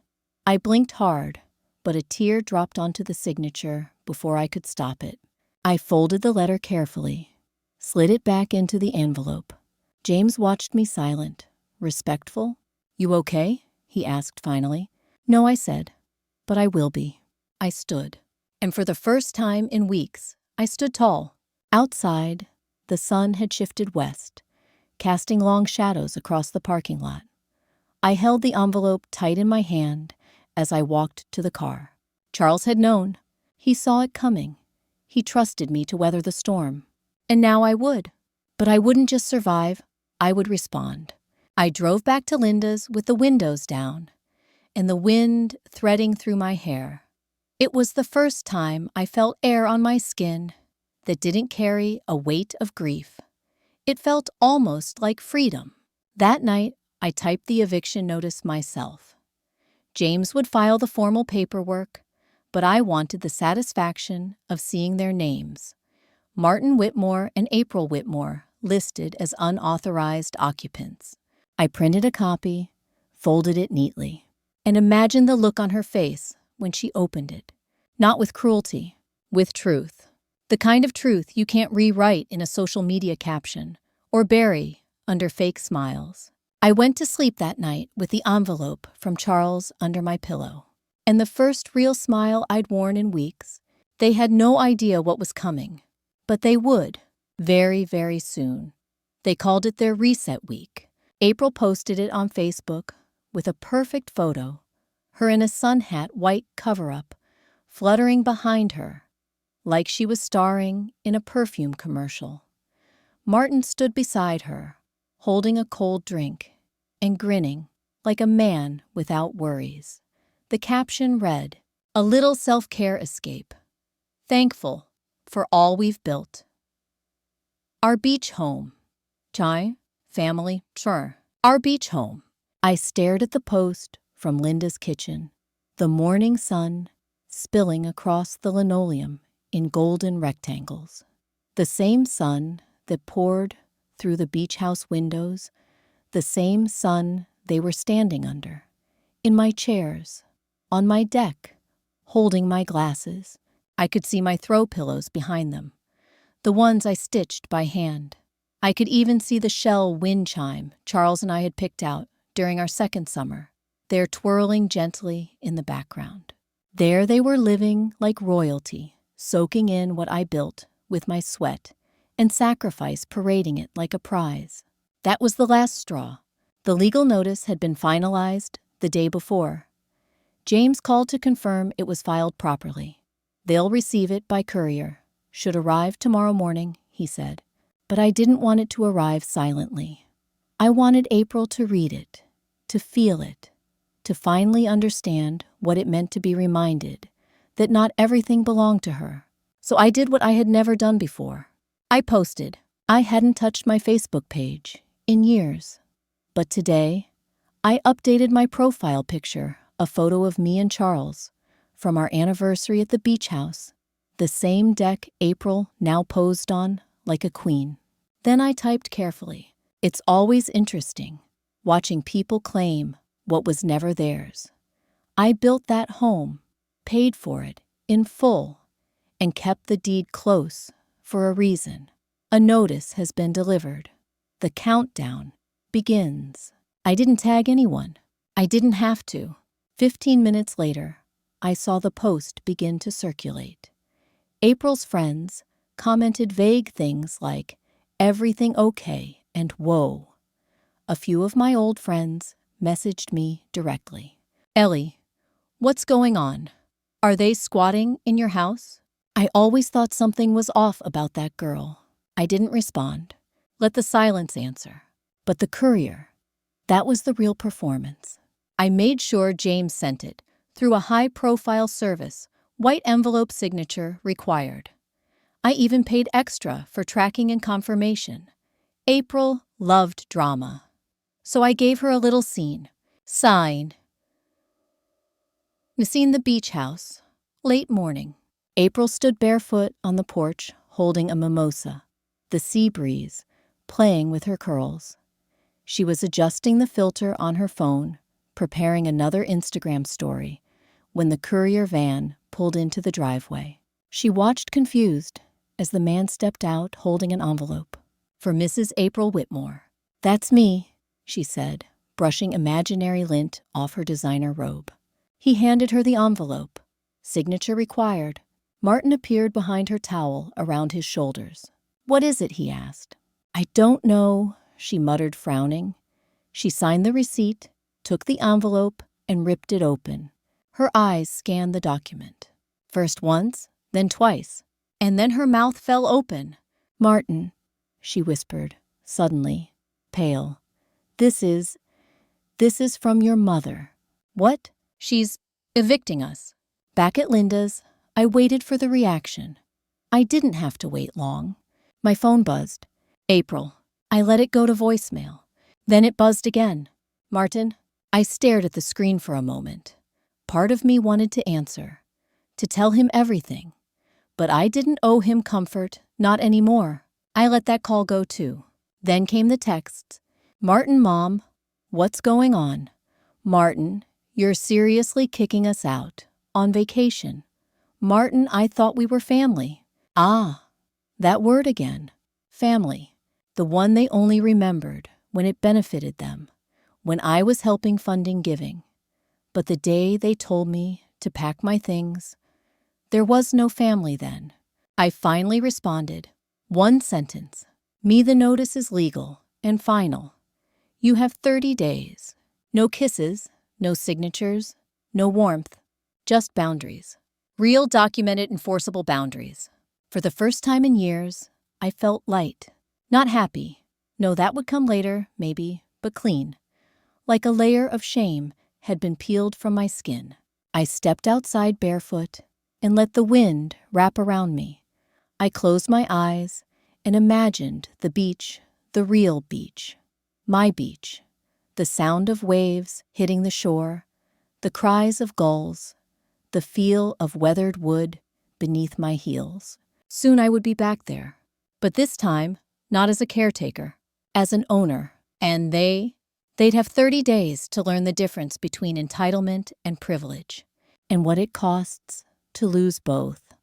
A: I blinked hard, but a tear dropped onto the signature before I could stop it. I folded the letter carefully, slid it back into the envelope. James watched me silent, respectful. You okay? He asked finally. No, I said, but I will be. I stood. And for the first time in weeks, I stood tall. Outside, the sun had shifted west, casting long shadows across the parking lot. I held the envelope tight in my hand as I walked to the car. Charles had known. He saw it coming. He trusted me to weather the storm. And now I would. But I wouldn't just survive, I would respond. I drove back to Linda's with the windows down and the wind threading through my hair. It was the first time I felt air on my skin that didn't carry a weight of grief. It felt almost like freedom. That night, I typed the eviction notice myself. James would file the formal paperwork, but I wanted the satisfaction of seeing their names. Martin Whitmore and April Whitmore listed as unauthorized occupants. I printed a copy, folded it neatly, and imagined the look on her face when she opened it. Not with cruelty, with truth. The kind of truth you can't rewrite in a social media caption or bury under fake smiles. I went to sleep that night with the envelope from Charles under my pillow. And the first real smile I'd worn in weeks. They had no idea what was coming, but they would, very, very soon. They called it their reset week. April posted it on Facebook with a perfect photo, her in a sun hat white cover-up, fluttering behind her, like she was starring in a perfume commercial. Martin stood beside her, holding a cold drink and grinning like a man without worries. The caption read, "A little self-care escape. Thankful for all we've built." Our beach home. Chai, family, sure. Our beach home. I stared at the post from Linda's kitchen, the morning sun spilling across the linoleum in golden rectangles. The same sun that poured through the beach house windows, the same sun they were standing under, in my chairs, on my deck, holding my glasses. I could see my throw pillows behind them, the ones I stitched by hand. I could even see the shell wind chime Charles and I had picked out during our second summer, there twirling gently in the background. There they were living like royalty, soaking in what I built with my sweat and sacrifice, parading it like a prize. That was the last straw. The legal notice had been finalized the day before. James called to confirm it was filed properly. They'll receive it by courier. Should arrive tomorrow morning, he said. But I didn't want it to arrive silently. I wanted April to read it, to feel it, to finally understand what it meant to be reminded that not everything belonged to her. So I did what I had never done before. I posted. I hadn't touched my Facebook page in years. But today, I updated my profile picture, a photo of me and Charles, from our anniversary at the beach house, the same deck April now posed on like a queen. Then I typed carefully. It's always interesting, watching people claim what was never theirs. I built that home, paid for it in full, and kept the deed close for a reason. A notice has been delivered. The countdown begins. I didn't tag anyone. I didn't have to. 15 minutes later, I saw the post begin to circulate. April's friends commented vague things like, "Everything okay," and "Whoa." A few of my old friends messaged me directly. "Ellie, what's going on? Are they squatting in your house?" I always thought something was off about that girl. I didn't respond. Let the silence answer. But the courier, that was the real performance. I made sure James sent it through a high-profile service, white envelope signature required. I even paid extra for tracking and confirmation. April loved drama. So I gave her a little scene. Sign. Missing the beach house. Late morning. April stood barefoot on the porch, holding a mimosa, the sea breeze playing with her curls. She was adjusting the filter on her phone, preparing another Instagram story, when the courier van pulled into the driveway. She watched confused as the man stepped out holding an envelope. For Mrs. April Whitmore. "That's me," she said, brushing imaginary lint off her designer robe. He handed her the envelope. Signature required. Martin appeared behind her towel around his shoulders. "What is it?" he asked. "I don't know," she muttered, frowning. She signed the receipt, took the envelope, and ripped it open. Her eyes scanned the document. First once, then twice, and then her mouth fell open. "Martin," she whispered, suddenly, pale. This is from your mother." "What?" "She's evicting us." Back at Linda's, I waited for the reaction. I didn't have to wait long. My phone buzzed. "April." I let it go to voicemail. Then it buzzed again. "Martin?" I stared at the screen for a moment. Part of me wanted to answer, to tell him everything. But I didn't owe him comfort, not anymore. I let that call go too. Then came the texts. "Martin, Mom, what's going on? Martin, you're seriously kicking us out. On vacation. Martin, I thought we were family." Ah, that word again. Family. The one they only remembered when it benefited them, when I was helping funding giving. But the day they told me to pack my things, there was no family then. I finally responded. One sentence. "Me, the notice is legal and final. You have 30 days. No kisses, no signatures, no warmth, just boundaries. Real, documented, enforceable boundaries." For the first time in years, I felt light. Not happy. No, that would come later, maybe, but clean. Like a layer of shame had been peeled from my skin. I stepped outside barefoot and let the wind wrap around me. I closed my eyes and imagined the beach, the real beach. My beach. The sound of waves hitting the shore, the cries of gulls, the feel of weathered wood beneath my heels. Soon I would be back there. But this time, not as a caretaker, as an owner. And they'd have 30 days to learn the difference between entitlement and privilege, and what it costs to lose both.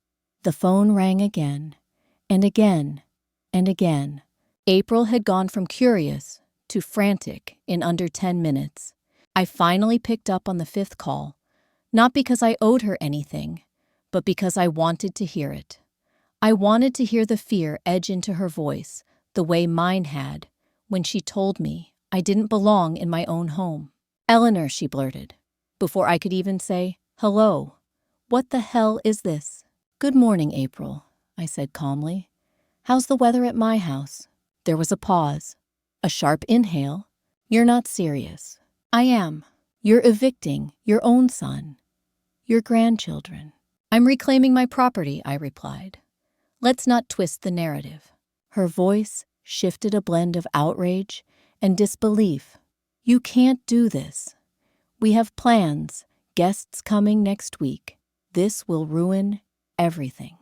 A: The phone rang again, and again, and again. April had gone from curious to frantic in under 10 minutes. I finally picked up on the 5th call, not because I owed her anything, but because I wanted to hear it. I wanted to hear the fear edge into her voice, the way mine had when she told me I didn't belong in my own home. "Eleanor," she blurted, before I could even say, "Hello. What the hell is this?" "Good morning, April," I said calmly. "How's the weather at my house?" There was a pause. A sharp inhale. "You're not serious." "I am. You're evicting your own son. Your grandchildren." "I'm reclaiming my property," I replied. "Let's not twist the narrative." Her voice shifted a blend of outrage and disbelief. "You can't do this. We have plans, guests coming next week. This will ruin everything."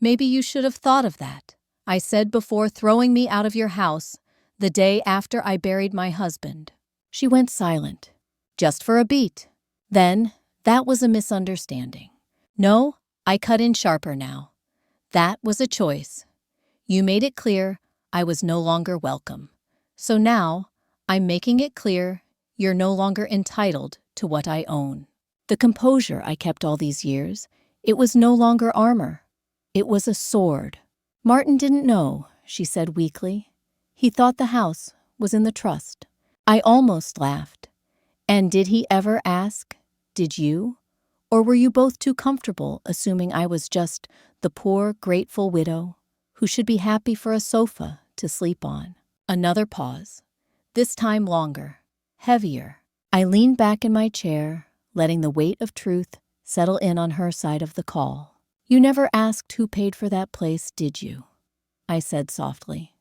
A: "Maybe you should have thought of that," I said before throwing me out of your house the day after I buried my husband. She went silent, just for a beat. Then, "That was a misunderstanding." "No," I cut in sharper now. "That was a choice. You made it clear I was no longer welcome. So now, I'm making it clear you're no longer entitled to what I own." The composure I kept all these years, it was no longer armor. It was a sword. "Martin didn't know," she said weakly. "He thought the house was in the trust." I almost laughed. "And did he ever ask, did you? Or were you both too comfortable assuming I was just the poor, grateful widow who should be happy for a sofa to sleep on?" Another pause. This time longer, heavier. I leaned back in my chair, letting the weight of truth settle in on her side of the call. "You never asked who paid for that place, did you?" I said softly.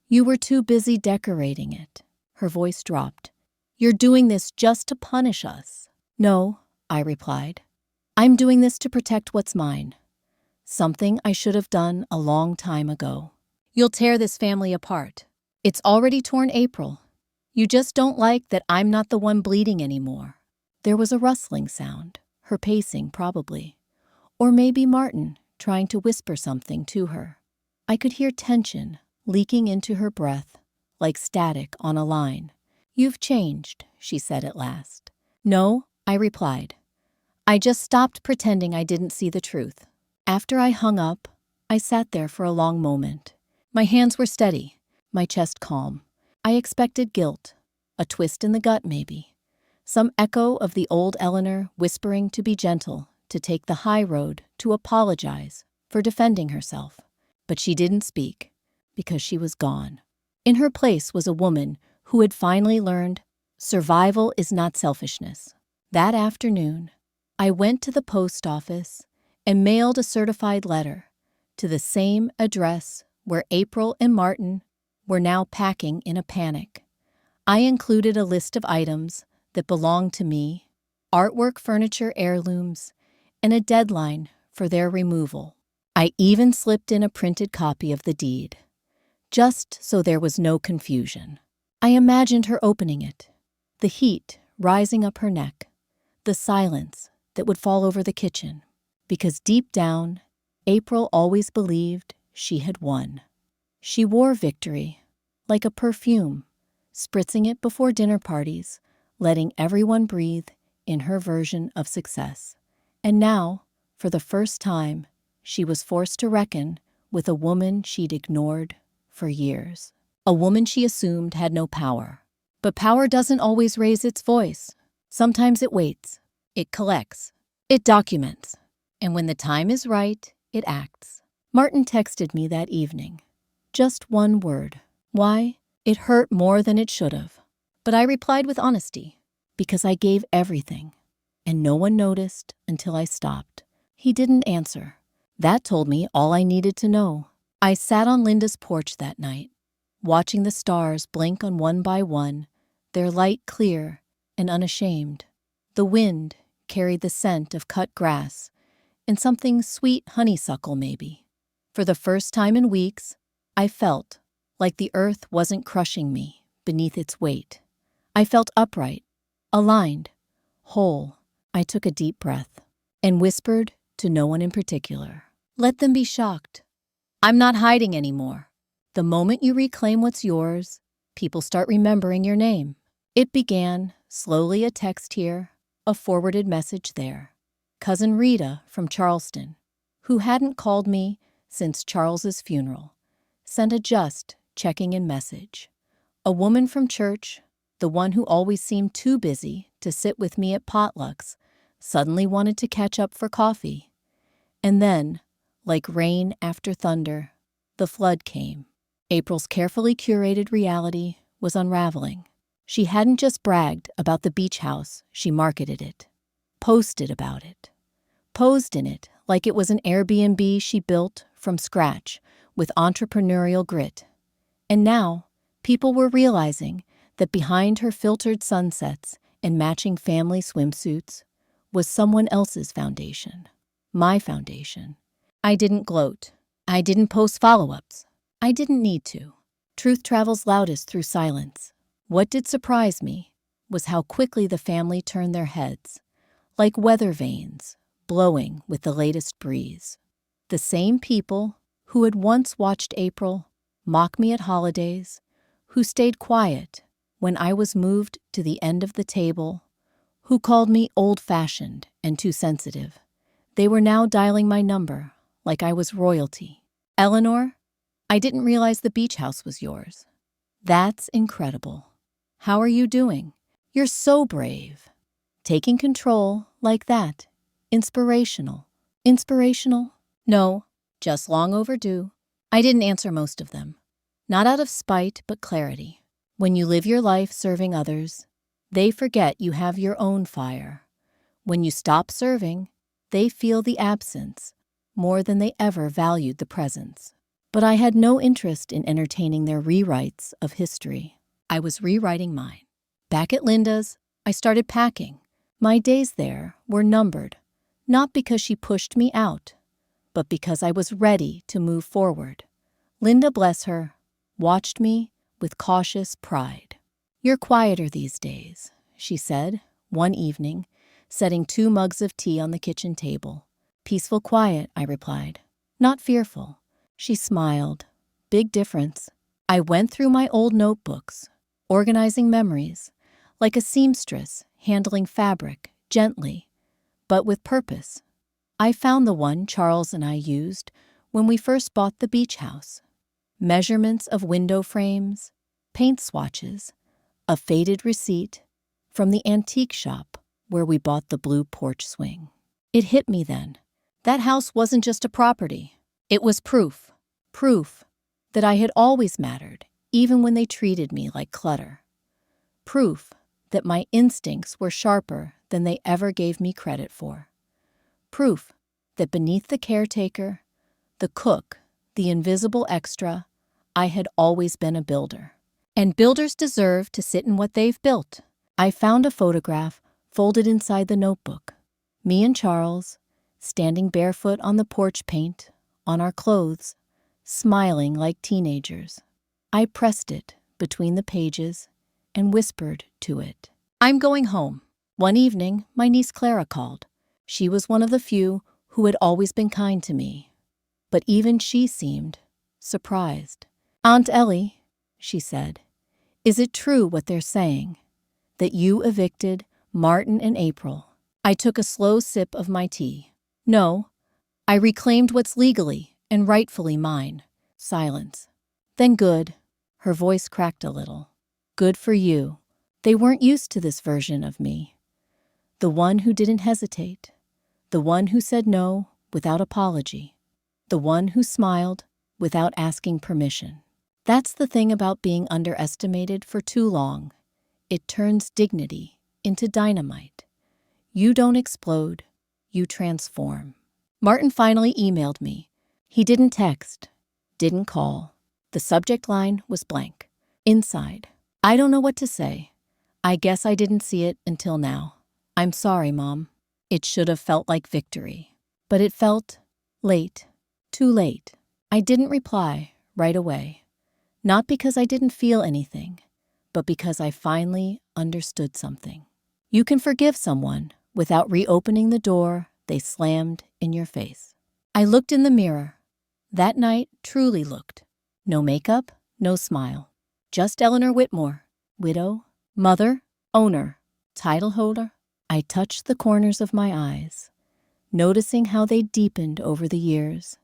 A: "You were too busy decorating it." Her voice dropped. "You're doing this just to punish us." "No," I replied. I'm doing this to protect what's mine. Something I should have done a long time ago. You'll tear this family apart. It's already torn April. You just don't like that I'm not the one bleeding anymore. There was a rustling sound, her pacing probably. Or maybe Martin trying to whisper something to her. I could hear tension leaking into her breath, like static on a line. You've changed, she said at last. No, I replied. I just stopped pretending I didn't see the truth. After I hung up, I sat there for a long moment. My hands were steady, my chest calm. I expected guilt, a twist in the gut maybe. Some echo of the old Eleanor whispering to be gentle, to take the high road, to apologize for defending herself. But she didn't speak, because she was gone. In her place was a woman who had finally learned survival is not selfishness. That afternoon, I went to the post office and mailed a certified letter to the same address where April and Martin were now packing in a panic. I included a list of items that belonged to me, artwork, furniture, heirlooms, and a deadline for their removal. I even slipped in a printed copy of the deed, just so there was no confusion. I imagined her opening it, the heat rising up her neck, the silence that would fall over the kitchen, because deep down, April always believed she had won. She wore victory like a perfume, spritzing it before dinner parties, letting everyone breathe in her version of success. And now, for the first time, she was forced to reckon with a woman she'd ignored for years. A woman she assumed had no power. But power doesn't always raise its voice. Sometimes it waits, it collects, it documents. And when the time is right, it acts. Martin texted me that evening. Just one word. Why? It hurt more than it should have. But I replied with honesty, because I gave everything. And no one noticed until I stopped. He didn't answer. That told me all I needed to know. I sat on Linda's porch that night, watching the stars blink on one by one, their light clear and unashamed. The wind carried the scent of cut grass and something sweet honeysuckle maybe. For the first time in weeks, I felt like the earth wasn't crushing me beneath its weight. I felt upright, aligned, whole. I took a deep breath and whispered to no one in particular. Let them be shocked. I'm not hiding anymore. The moment you reclaim what's yours, people start remembering your name. It began, slowly, a text here, a forwarded message there. Cousin Rita from Charleston, who hadn't called me since Charles's funeral, sent a just checking-in message. A woman from church, the one who always seemed too busy to sit with me at potlucks, suddenly wanted to catch up for coffee. And then, like rain after thunder, the flood came. April's carefully curated reality was unraveling. She hadn't just bragged about the beach house, she marketed it, posted about it, posed in it like it was an Airbnb she built from scratch with entrepreneurial grit. And now, people were realizing that behind her filtered sunsets and matching family swimsuits was someone else's foundation, my foundation. I didn't gloat. I didn't post follow-ups. I didn't need to. Truth travels loudest through silence. What did surprise me was how quickly the family turned their heads, like weather vanes blowing with the latest breeze. The same people who had once watched April mock me at holidays, who stayed quiet when I was moved to the end of the table, who called me old-fashioned and too sensitive. They were now dialing my number like I was royalty. Eleanor, I didn't realize the beach house was yours. That's incredible. How are you doing? You're so brave. Taking control like that. Inspirational. Inspirational? No, just long overdue. I didn't answer most of them. Not out of spite, but clarity. When you live your life serving others, they forget you have your own fire. When you stop serving, they feel the absence more than they ever valued the presence. But I had no interest in entertaining their rewrites of history. I was rewriting mine. Back at Linda's, I started packing. My days there were numbered, Not because she pushed me out, but because I was ready to move forward. Linda, bless her, watched me with cautious pride. "You're quieter these days," she said, one evening, setting 2 mugs of tea on the kitchen table. "Peaceful quiet," I replied. "Not fearful." She smiled. "Big difference." I went through my old notebooks, organizing memories, like a seamstress handling fabric gently, but with purpose. I found the one Charles and I used when we first bought the beach house. Measurements of window frames, paint swatches, a faded receipt from the antique shop where we bought the blue porch swing. It hit me then. That house wasn't just a property. It was proof. Proof that I had always mattered, even when they treated me like clutter. Proof that my instincts were sharper than they ever gave me credit for. Proof that beneath the caretaker, the cook, the invisible extra, I had always been a builder. And builders deserve to sit in what they've built. I found a photograph folded inside the notebook. Me and Charles, standing barefoot on the porch paint, on our clothes, smiling like teenagers. I pressed it between the pages and whispered to it, "I'm going home." One evening, my niece Clara called. She was one of the few who had always been kind to me. But even she seemed surprised. "Aunt Ellie," she said, "is it true what they're saying, that you evicted Martin and April?" I took a slow sip of my tea. "No, I reclaimed what's legally and rightfully mine." Silence. "Then good." Her voice cracked a little. "Good for you. They weren't used to this version of me. The one who didn't hesitate. The one who said no without apology. The one who smiled without asking permission. That's the thing about being underestimated for too long. It turns dignity into dynamite. You don't explode, you transform." Martin finally emailed me. He didn't text, didn't call. The subject line was blank. Inside, "I don't know what to say. I guess I didn't see it until now. I'm sorry, Mom." It should have felt like victory. But it felt late, too late. I didn't reply right away. Not because I didn't feel anything, but because I finally understood something. You can forgive someone without reopening the door they slammed in your face. I looked in the mirror. That night truly looked. No makeup, no smile. Just Eleanor Whitmore, widow, mother, owner, title holder. I touched the corners of my eyes, noticing how they deepened over the years.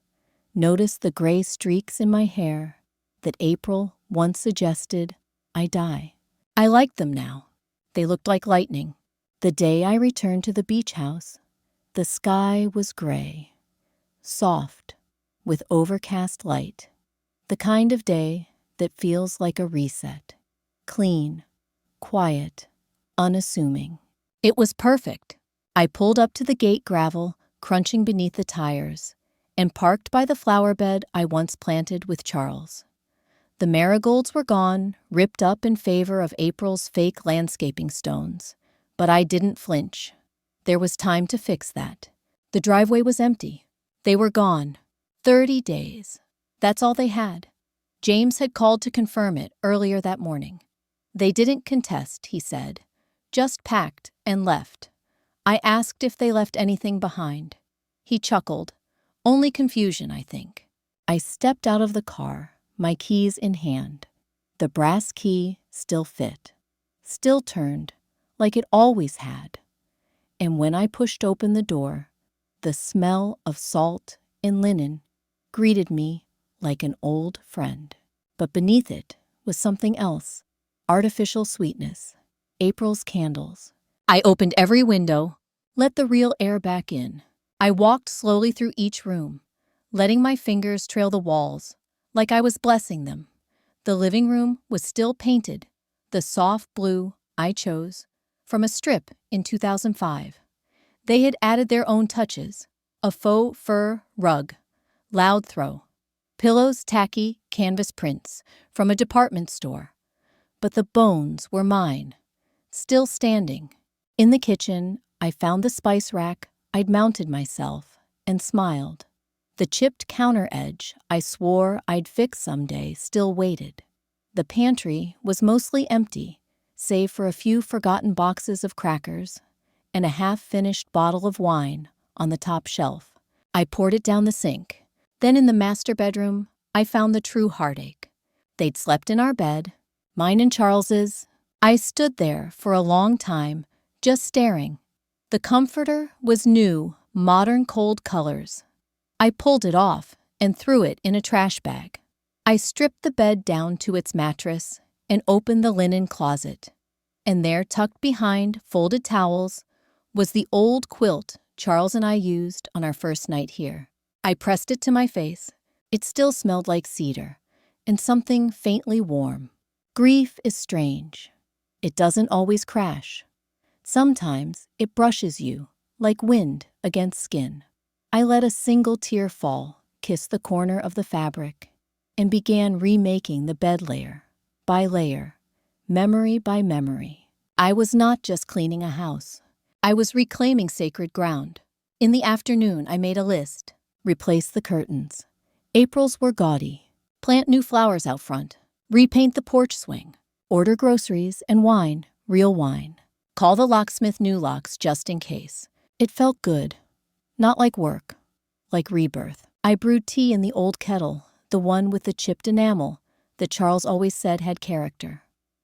A: Noticed the gray streaks in my hair that April once suggested I die. I liked them now. They looked like lightning. The day I returned to the beach house, the sky was gray, soft, with overcast light. The kind of day that feels like a reset. Clean, quiet, unassuming. It was perfect. I pulled up to the gate gravel, crunching beneath the tires, and parked by the flower bed I once planted with Charles. The marigolds were gone, ripped up in favor of April's fake landscaping stones. But I didn't flinch. There was time to fix that. The driveway was empty. They were gone. 30 days. That's all they had. James had called to confirm it earlier that morning. They didn't contest, he said. Just packed and left. I asked if they left anything behind. He chuckled. Only confusion, I think. I stepped out of the car, my keys in hand. The brass key still fit. Still turned, like it always had. And when I pushed open the door, the smell of salt and linen greeted me like an old friend. But beneath it was something else. Artificial sweetness. April's candles. I opened every window, let the real air back in. I walked slowly through each room, letting my fingers trail the walls, like I was blessing them. The living room was still painted, the soft blue I chose, from a strip in 2005. They had added their own touches, a faux fur rug, loud throw, pillows, tacky canvas prints from a department store. But the bones were mine, still standing. In the kitchen, I found the spice rack I'd mounted myself and smiled. The chipped counter edge I swore I'd fix someday still waited. The pantry was mostly empty, save for a few forgotten boxes of crackers and a half-finished bottle of wine on the top shelf. I poured it down the sink. Then in the master bedroom, I found the true heartache. They'd slept in our bed, mine and Charles's. I stood there for a long time, just staring. The comforter was new, modern cold colors. I pulled it off and threw it in a trash bag. I stripped the bed down to its mattress and opened the linen closet. And there, tucked behind folded towels, was the old quilt Charles and I used on our first night here. I pressed it to my face. It still smelled like cedar and something faintly warm. Grief is strange. It doesn't always crash. Sometimes it brushes you like wind against skin. I let a single tear fall, kiss the corner of the fabric, and began remaking the bed layer by layer, memory by memory. I was not just cleaning a house. I was reclaiming sacred ground. In the afternoon, I made a list. Replace the curtains. April's were gaudy. Plant new flowers out front. Repaint the porch swing. Order groceries and wine, real wine. Call the locksmith new locks just in case. It felt good. Not like work. Like rebirth. I brewed tea in the old kettle, the one with the chipped enamel that Charles always said had character.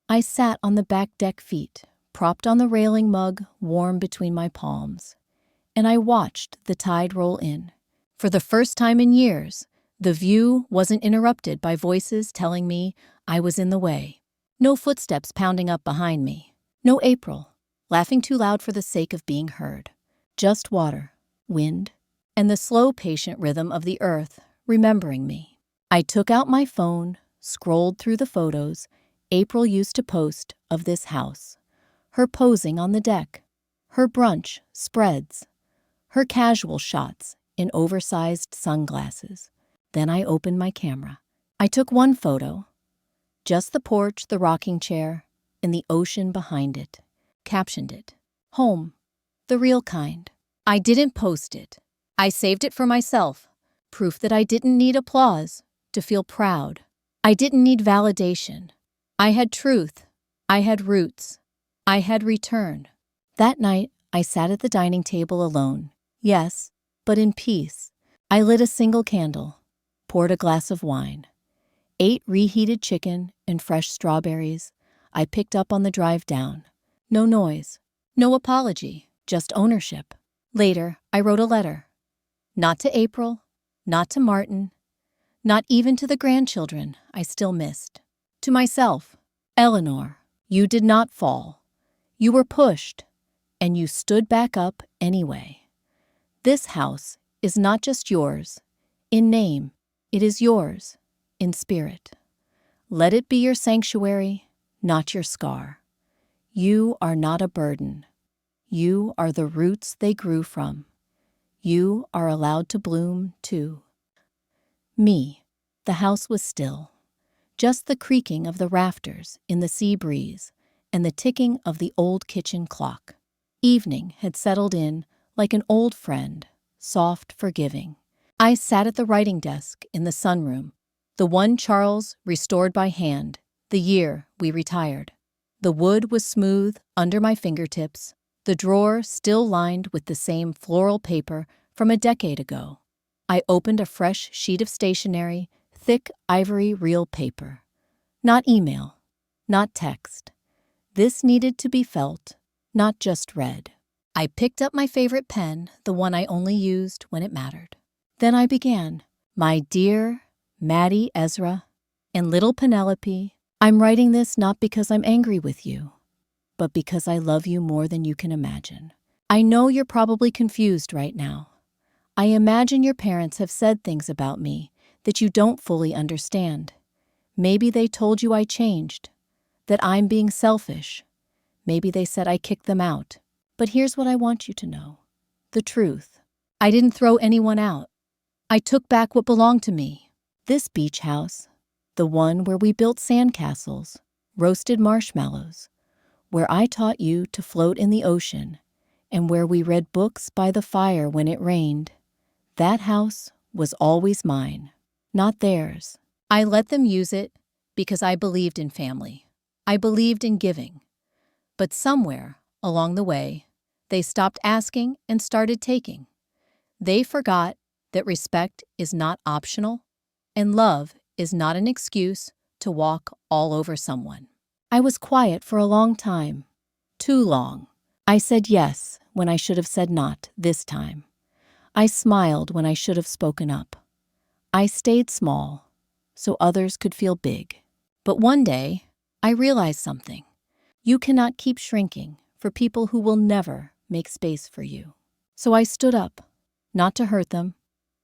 A: I sat on the back deck feet, propped on the railing, mug warm between my palms, and I watched the tide roll in. For the first time in years, the view wasn't interrupted by voices telling me I was in the way. No footsteps pounding up behind me. No April, laughing too loud for the sake of being heard. Just water, wind, and the slow, patient rhythm of the earth remembering me. I took out my phone, scrolled through the photos April used to post of this house. Her posing on the deck, her brunch spreads, her casual shots in oversized sunglasses. Then I opened my camera. I took one photo, just the porch, the rocking chair, and the ocean behind it. Captioned it, "Home, the real kind." I didn't post it. I saved it for myself, proof that I didn't need applause to feel proud. I didn't need validation. I had truth. I had roots. I had return. That night, I sat at the dining table alone. Yes, but in peace. I lit a single candle, poured a glass of wine, ate reheated chicken and fresh strawberries I picked up on the drive down. No noise, no apology, just ownership. Later, I wrote a letter. Not to April, not to Martin, not even to the grandchildren I still missed. To myself, Eleanor, you did not fall. You were pushed, and you stood back up anyway. This house is not just yours. In name, it is yours. In spirit. Let it be your sanctuary, not your scar. You are not a burden. You are the roots they grew from. You are allowed to bloom, too. Me. The house was still. Just the creaking of the rafters in the sea breeze and the ticking of the old kitchen clock. Evening had settled in like an old friend, soft, forgiving. I sat at the writing desk in the sunroom, the one Charles restored by hand, the year we retired. The wood was smooth under my fingertips, the drawer still lined with the same floral paper from a decade ago. I opened a fresh sheet of stationery, thick ivory reel paper. Not email, not text. This needed to be felt, not just read. I picked up my favorite pen, the one I only used when it mattered. Then I began. My dear Maddie Ezra and little Penelope, I'm writing this not because I'm angry with you, but because I love you more than you can imagine. I know you're probably confused right now. I imagine your parents have said things about me that you don't fully understand. Maybe they told you I changed, that I'm being selfish. Maybe they said I kicked them out. But here's what I want you to know. The truth. I didn't throw anyone out. I took back what belonged to me. This beach house, the one where we built sandcastles, roasted marshmallows, where I taught you to float in the ocean and where we read books by the fire when it rained. That house was always mine, not theirs. I let them use it because I believed in family. I believed in giving. But somewhere along the way, they stopped asking and started taking. They forgot that respect is not optional and love is not an excuse to walk all over someone. I was quiet for a long time. Too long. I said yes when I should have said not this time. I smiled when I should have spoken up. I stayed small so others could feel big. But one day, I realized something. You cannot keep shrinking for people who will never make space for you. So I stood up, not to hurt them,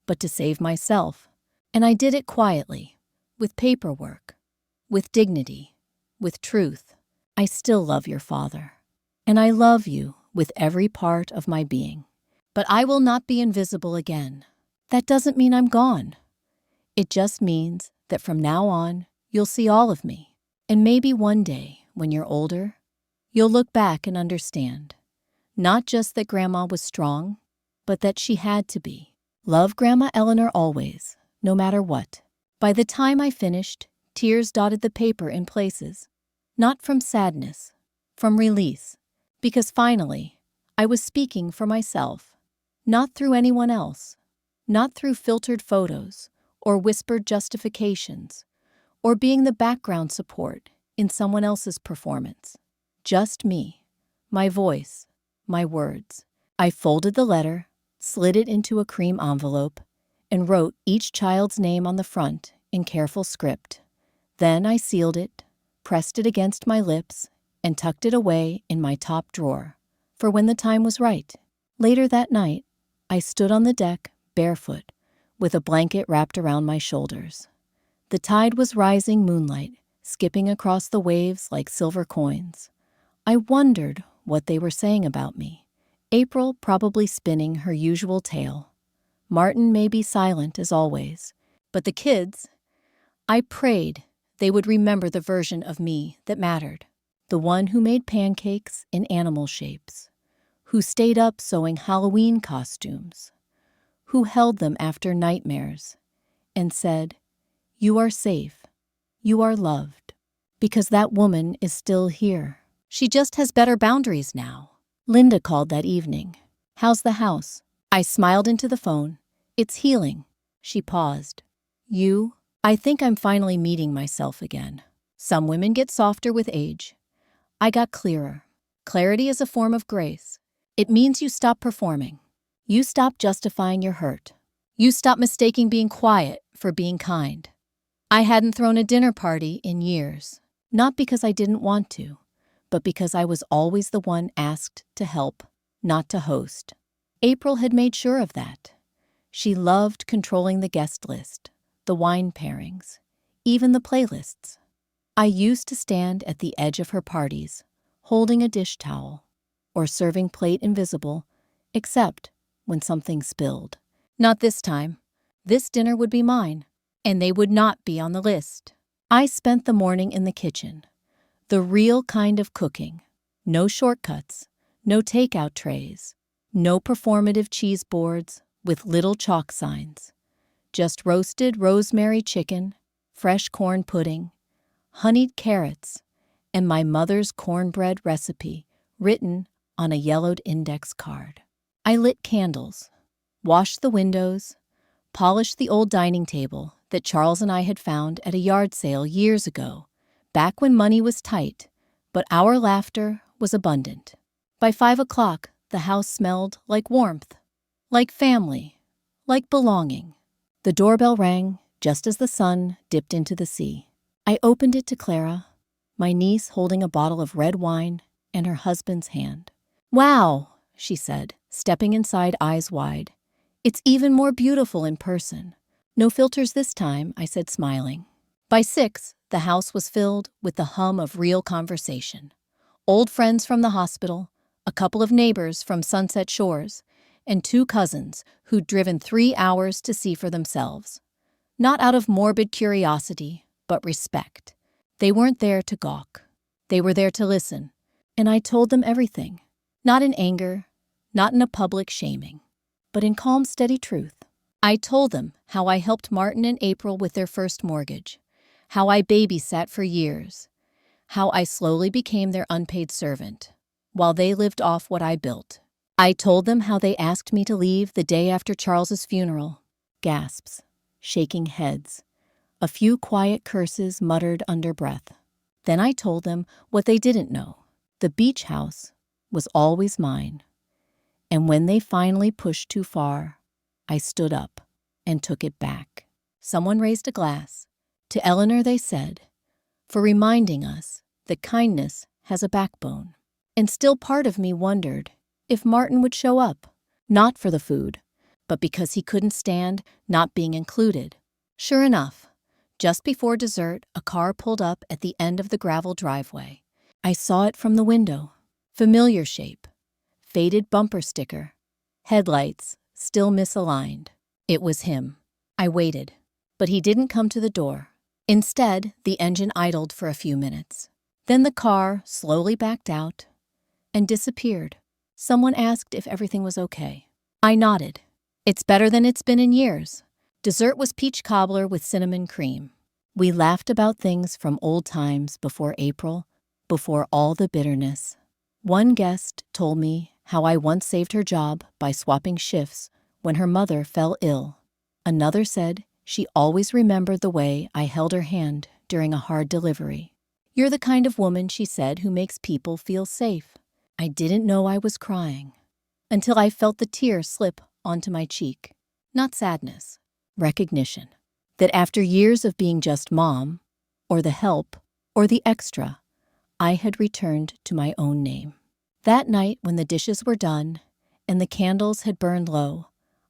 A: but to save myself. And I did it quietly, with paperwork, with dignity, with truth. I still love your father, and I love you with every part of my being. But I will not be invisible again. That doesn't mean I'm gone. It just means that from now on, you'll see all of me. And maybe one day, when you're older, you'll look back and understand. Not just that Grandma was strong, but that she had to be. Love Grandma Eleanor always, no matter what. By the time I finished, tears dotted the paper in places. Not from sadness, from release. Because finally, I was speaking for myself. Not through anyone else. Not through filtered photos or whispered justifications or being the background support in someone else's performance. Just me, my voice, my words. I folded the letter, slid it into a cream envelope, and wrote each child's name on the front in careful script. Then I sealed it, pressed it against my lips, and tucked it away in my top drawer for when the time was right. Later that night, I stood on the deck, barefoot, with a blanket wrapped around my shoulders. The tide was rising moonlight, skipping across the waves like silver coins. I wondered what they were saying about me. April probably spinning her usual tale. Martin may be silent as always. But the kids, I prayed they would remember the version of me that mattered. The one who made pancakes in animal shapes. Who stayed up sewing Halloween costumes. Who held them after nightmares and said, "You are safe. You are loved." Because that woman is still here. She just has better boundaries now. Linda called that evening. "How's the house?" I smiled into the phone. "It's healing." She paused. "You?" I think I'm finally meeting myself again. Some women get softer with age. I got clearer. Clarity is a form of grace. It means you stop performing. You stop justifying your hurt. You stop mistaking being quiet for being kind. I hadn't thrown a dinner party in years, not because I didn't want to, but because I was always the one asked to help, not to host. April had made sure of that. She loved controlling the guest list, the wine pairings, even the playlists. I used to stand at the edge of her parties, holding a dish towel, or serving plate invisible, except when something spilled. Not this time. This dinner would be mine, and they would not be on the list. I spent the morning in the kitchen, the real kind of cooking. No shortcuts, no takeout trays, no performative cheese boards with little chalk signs. Just roasted rosemary chicken, fresh corn pudding, honeyed carrots, and my mother's cornbread recipe written on a yellowed index card. I lit candles, washed the windows, polished the old dining table that Charles and I had found at a yard sale years ago, back when money was tight, but our laughter was abundant. By 5 o'clock, the house smelled like warmth, like family, like belonging. The doorbell rang just as the sun dipped into the sea. I opened it to Clara, my niece holding a bottle of red wine in her husband's hand. "Wow," she said, stepping inside eyes wide. "It's even more beautiful in person." "No filters this time," I said, smiling. By 6, the house was filled with the hum of real conversation. Old friends from the hospital, a couple of neighbors from Sunset Shores, and 2 cousins who'd driven 3 hours to see for themselves. Not out of morbid curiosity, but respect. They weren't there to gawk. They were there to listen. And I told them everything. Not in anger, not in a public shaming, but in calm, steady truth. I told them how I helped Martin and April with their first mortgage, how I babysat for years, how I slowly became their unpaid servant, while they lived off what I built. I told them how they asked me to leave the day after Charles's funeral. Gasps, shaking heads, a few quiet curses muttered under breath. Then I told them what they didn't know. The beach house was always mine. And when they finally pushed too far, I stood up and took it back. Someone raised a glass. To Eleanor they said, for reminding us that kindness has a backbone. And still part of me wondered if Martin would show up, not for the food, but because he couldn't stand not being included. Sure enough, just before dessert, a car pulled up at the end of the gravel driveway. I saw it from the window. Familiar shape, faded bumper sticker, headlights still misaligned. It was him. I waited, but he didn't come to the door. Instead, the engine idled for a few minutes. Then the car slowly backed out and disappeared. Someone asked if everything was okay. I nodded. It's better than it's been in years. Dessert was peach cobbler with cinnamon cream. We laughed about things from old times before April, before all the bitterness. One guest told me how I once saved her job by swapping shifts when her mother fell ill. Another said she always remembered the way I held her hand during a hard delivery. You're the kind of woman, she said, who makes people feel safe. I didn't know I was crying until I felt the tear slip onto my cheek. Not sadness, recognition. That after years of being just mom, or the help, or the extra, I had returned to my own name. That night when the dishes were done and the candles had burned low,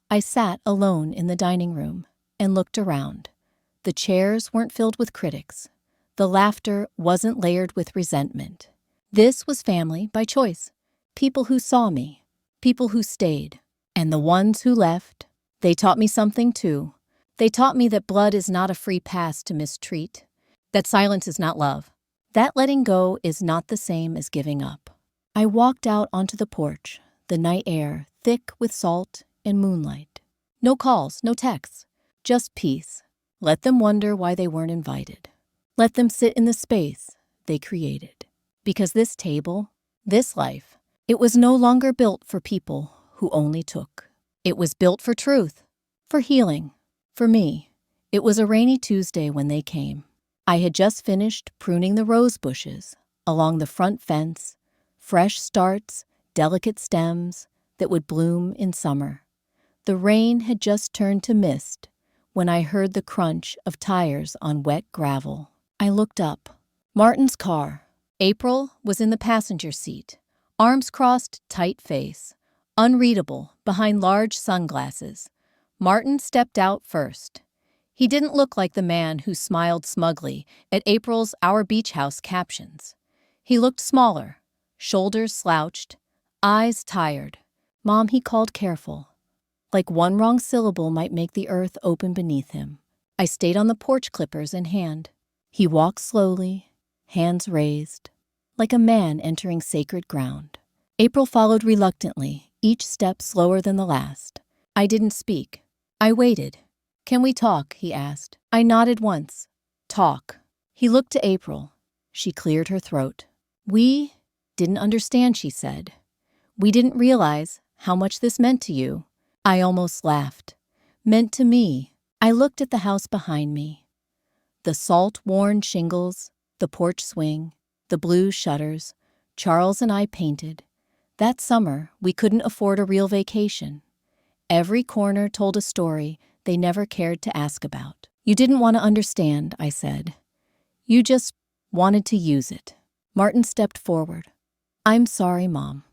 A: I sat alone in the dining room and looked around. The chairs weren't filled with critics. The laughter wasn't layered with resentment. This was family by choice. People who saw me, people who stayed, and the ones who left. They taught me something too. They taught me that blood is not a free pass to mistreat, that silence is not love, that letting go is not the same as giving up. I walked out onto the porch, the night air thick with salt and moonlight. No calls, no texts, just peace. Let them wonder why they weren't invited. Let them sit in the space they created. Because this table, this life, it was no longer built for people who only took. It was built for truth, for healing. For me, it was a rainy Tuesday when they came. I had just finished pruning the rose bushes along the front fence, fresh starts, delicate stems that would bloom in summer. The rain had just turned to mist when I heard the crunch of tires on wet gravel. I looked up. Martin's car. April was in the passenger seat, arms crossed, tight face, unreadable behind large sunglasses. Martin stepped out first. He didn't look like the man who smiled smugly at April's Our Beach House captions. He looked smaller, shoulders slouched, eyes tired. Mom, he called careful. Like one wrong syllable might make the earth open beneath him. I stayed on the porch, clippers in hand. He walked slowly, hands raised, like a man entering sacred ground. April followed reluctantly, each step slower than the last. I didn't speak. I waited. Can we talk? He asked. I nodded once. Talk. He looked to April. She cleared her throat. We didn't understand, she said. We didn't realize how much this meant to you. I almost laughed. Meant to me. I looked at the house behind me. The salt-worn shingles, the porch swing, the blue shutters. Charles and I painted. That summer, we couldn't afford a real vacation. Every corner told a story they never cared to ask about. You didn't want to understand, I said. You just wanted to use it. Martin stepped forward. I'm sorry, Mom.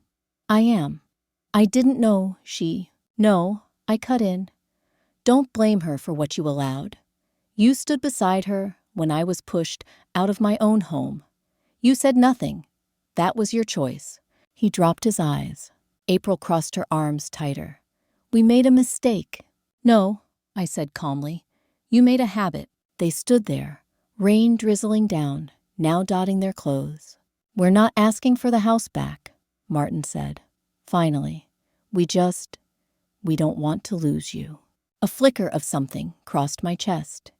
A: I am. I didn't know she... No, I cut in. Don't blame her for what you allowed. You stood beside her when I was pushed out of my own home. You said nothing. That was your choice. He dropped his eyes. April crossed her arms tighter. We made a mistake. No, I said calmly. You made a habit. They stood there, rain drizzling down, now dotting their clothes. We're not asking for the house back, Martin said. Finally, We don't want to lose you. A flicker of something crossed my chest.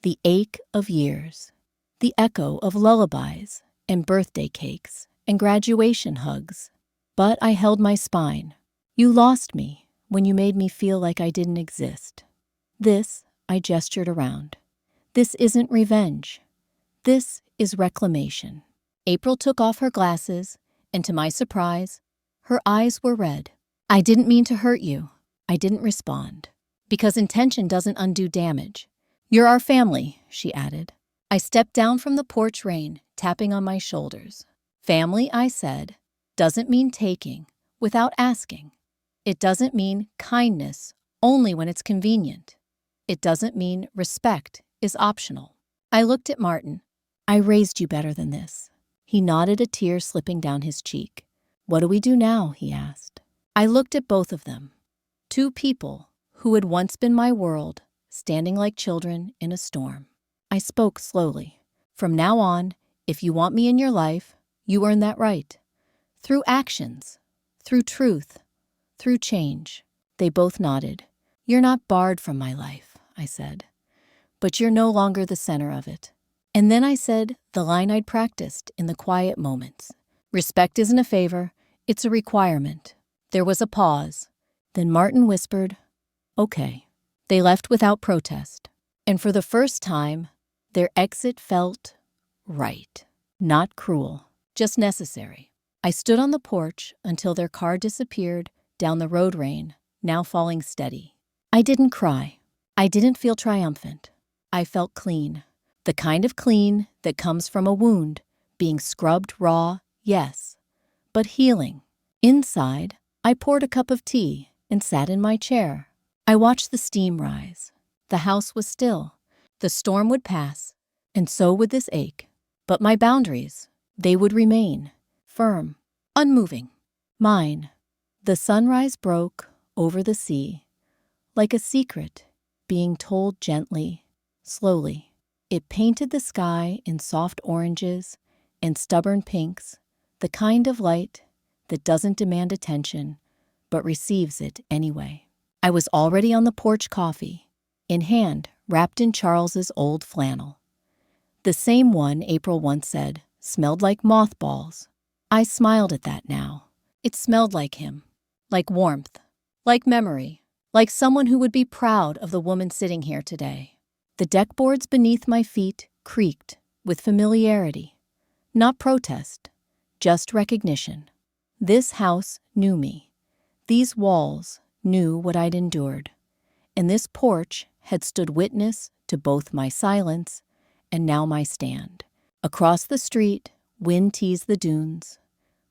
A: The ache of years. The echo of lullabies and birthday cakes and graduation hugs. But I held my spine. You lost me when you made me feel like I didn't exist. This, I gestured around. This isn't revenge. This is reclamation. April took off her glasses, and to my surprise, her eyes were red. I didn't mean to hurt you. I didn't respond. Because intention doesn't undo damage. You're our family, she added. I stepped down from the porch rain, tapping on my shoulders. Family, I said, doesn't mean taking without asking. It doesn't mean kindness only when it's convenient. It doesn't mean respect is optional. I looked at Martin. I raised you better than this. He nodded, a tear slipping down his cheek. What do we do now? He asked. I looked at both of them. Two people who had once been my world, standing like children in a storm. I spoke slowly. From now on, if you want me in your life, you earn that right. Through actions, through truth, through change. They both nodded. You're not barred from my life, I said. But you're no longer the center of it. And then I said the line I'd practiced in the quiet moments. Respect isn't a favor, it's a requirement. There was a pause. Then Martin whispered, okay. They left without protest. And for the first time, their exit felt right. Not cruel, just necessary. I stood on the porch until their car disappeared down the road rain, now falling steady. I didn't cry. I didn't feel triumphant. I felt clean. The kind of clean that comes from a wound, being scrubbed raw, yes, but healing. Inside, I poured a cup of tea and sat in my chair. I watched the steam rise. The house was still. The storm would pass, and so would this ache. But my boundaries, they would remain, firm, unmoving. Mine. The sunrise broke over the sea, like a secret being told gently, slowly. It painted the sky in soft oranges and stubborn pinks, the kind of light that doesn't demand attention, but receives it anyway. I was already on the porch, coffee in hand, wrapped in Charles's old flannel. The same one April once said smelled like mothballs. I smiled at that now. It smelled like him, like warmth, like memory, like someone who would be proud of the woman sitting here today. The deck boards beneath my feet creaked with familiarity, not protest, just recognition. This house knew me. These walls knew what I'd endured. And this porch had stood witness to both my silence and now my stand. Across the street, wind teased the dunes.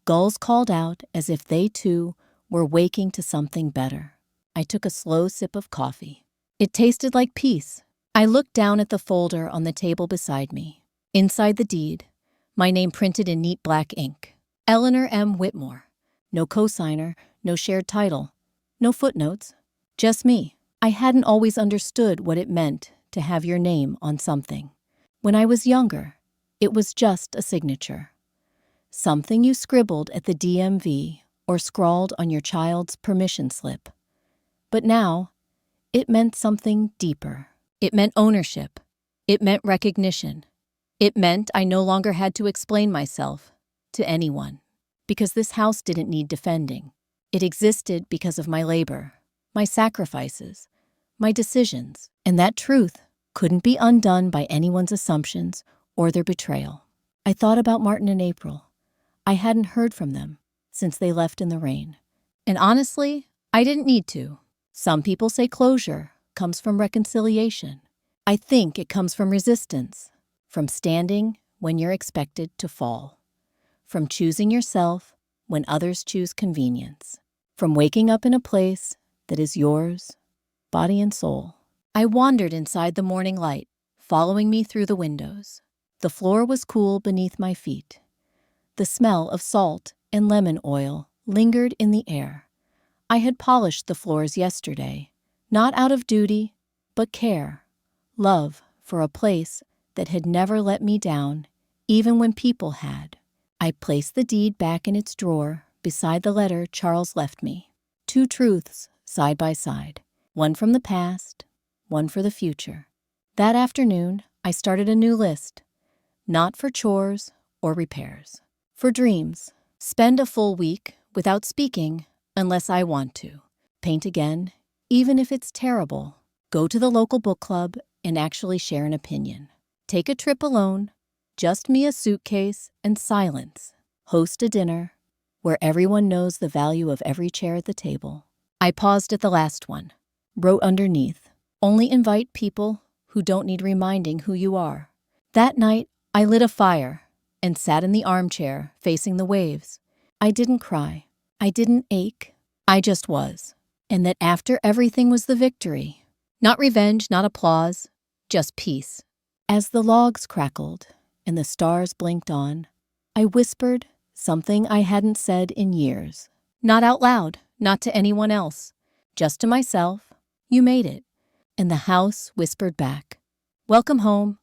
A: Gulls called out as if they too were waking to something better. I took a slow sip of coffee. It tasted like peace. I looked down at the folder on the table beside me. Inside the deed, my name printed in neat black ink. Eleanor M. Whitmore. No cosigner, no shared title, no footnotes, just me. I hadn't always understood what it meant to have your name on something. When I was younger, it was just a signature. Something you scribbled at the DMV or scrawled on your child's permission slip. But now, it meant something deeper. It meant ownership. It meant recognition. It meant I no longer had to explain myself to anyone, because this house didn't need defending. It existed because of my labor, my sacrifices, my decisions, and that truth couldn't be undone by anyone's assumptions or their betrayal. I thought about Martin and April. I hadn't heard from them since they left in the rain. And honestly, I didn't need to. Some people say closure comes from reconciliation. I think it comes from resistance, from standing when you're expected to fall, from choosing yourself when others choose convenience, from waking up in a place that is yours, body and soul. I wandered inside the morning light, following me through the windows. The floor was cool beneath my feet. The smell of salt and lemon oil lingered in the air. I had polished the floors yesterday, not out of duty, but care, love for a place that had never let me down, even when people had. I placed the deed back in its drawer beside the letter Charles left me. two truths side by side, one from the past, one for the future. That afternoon, I started a new list, not for chores or repairs, for dreams. Spend a full week without speaking unless I want to. Paint again, even if it's terrible. Go to the local book club and actually share an opinion. Take a trip alone, just me, a suitcase, and silence. Host a dinner where everyone knows the value of every chair at the table. I paused at the last one, wrote underneath, only invite people who don't need reminding who you are. That night, I lit a fire and sat in the armchair facing the waves. I didn't cry. I didn't ache. I just was. And that after everything was the victory. Not revenge, not applause, just peace. As the logs crackled and the stars blinked on, I whispered something I hadn't said in years. Not out loud, not to anyone else, just to myself. You made it. And the house whispered back, welcome home.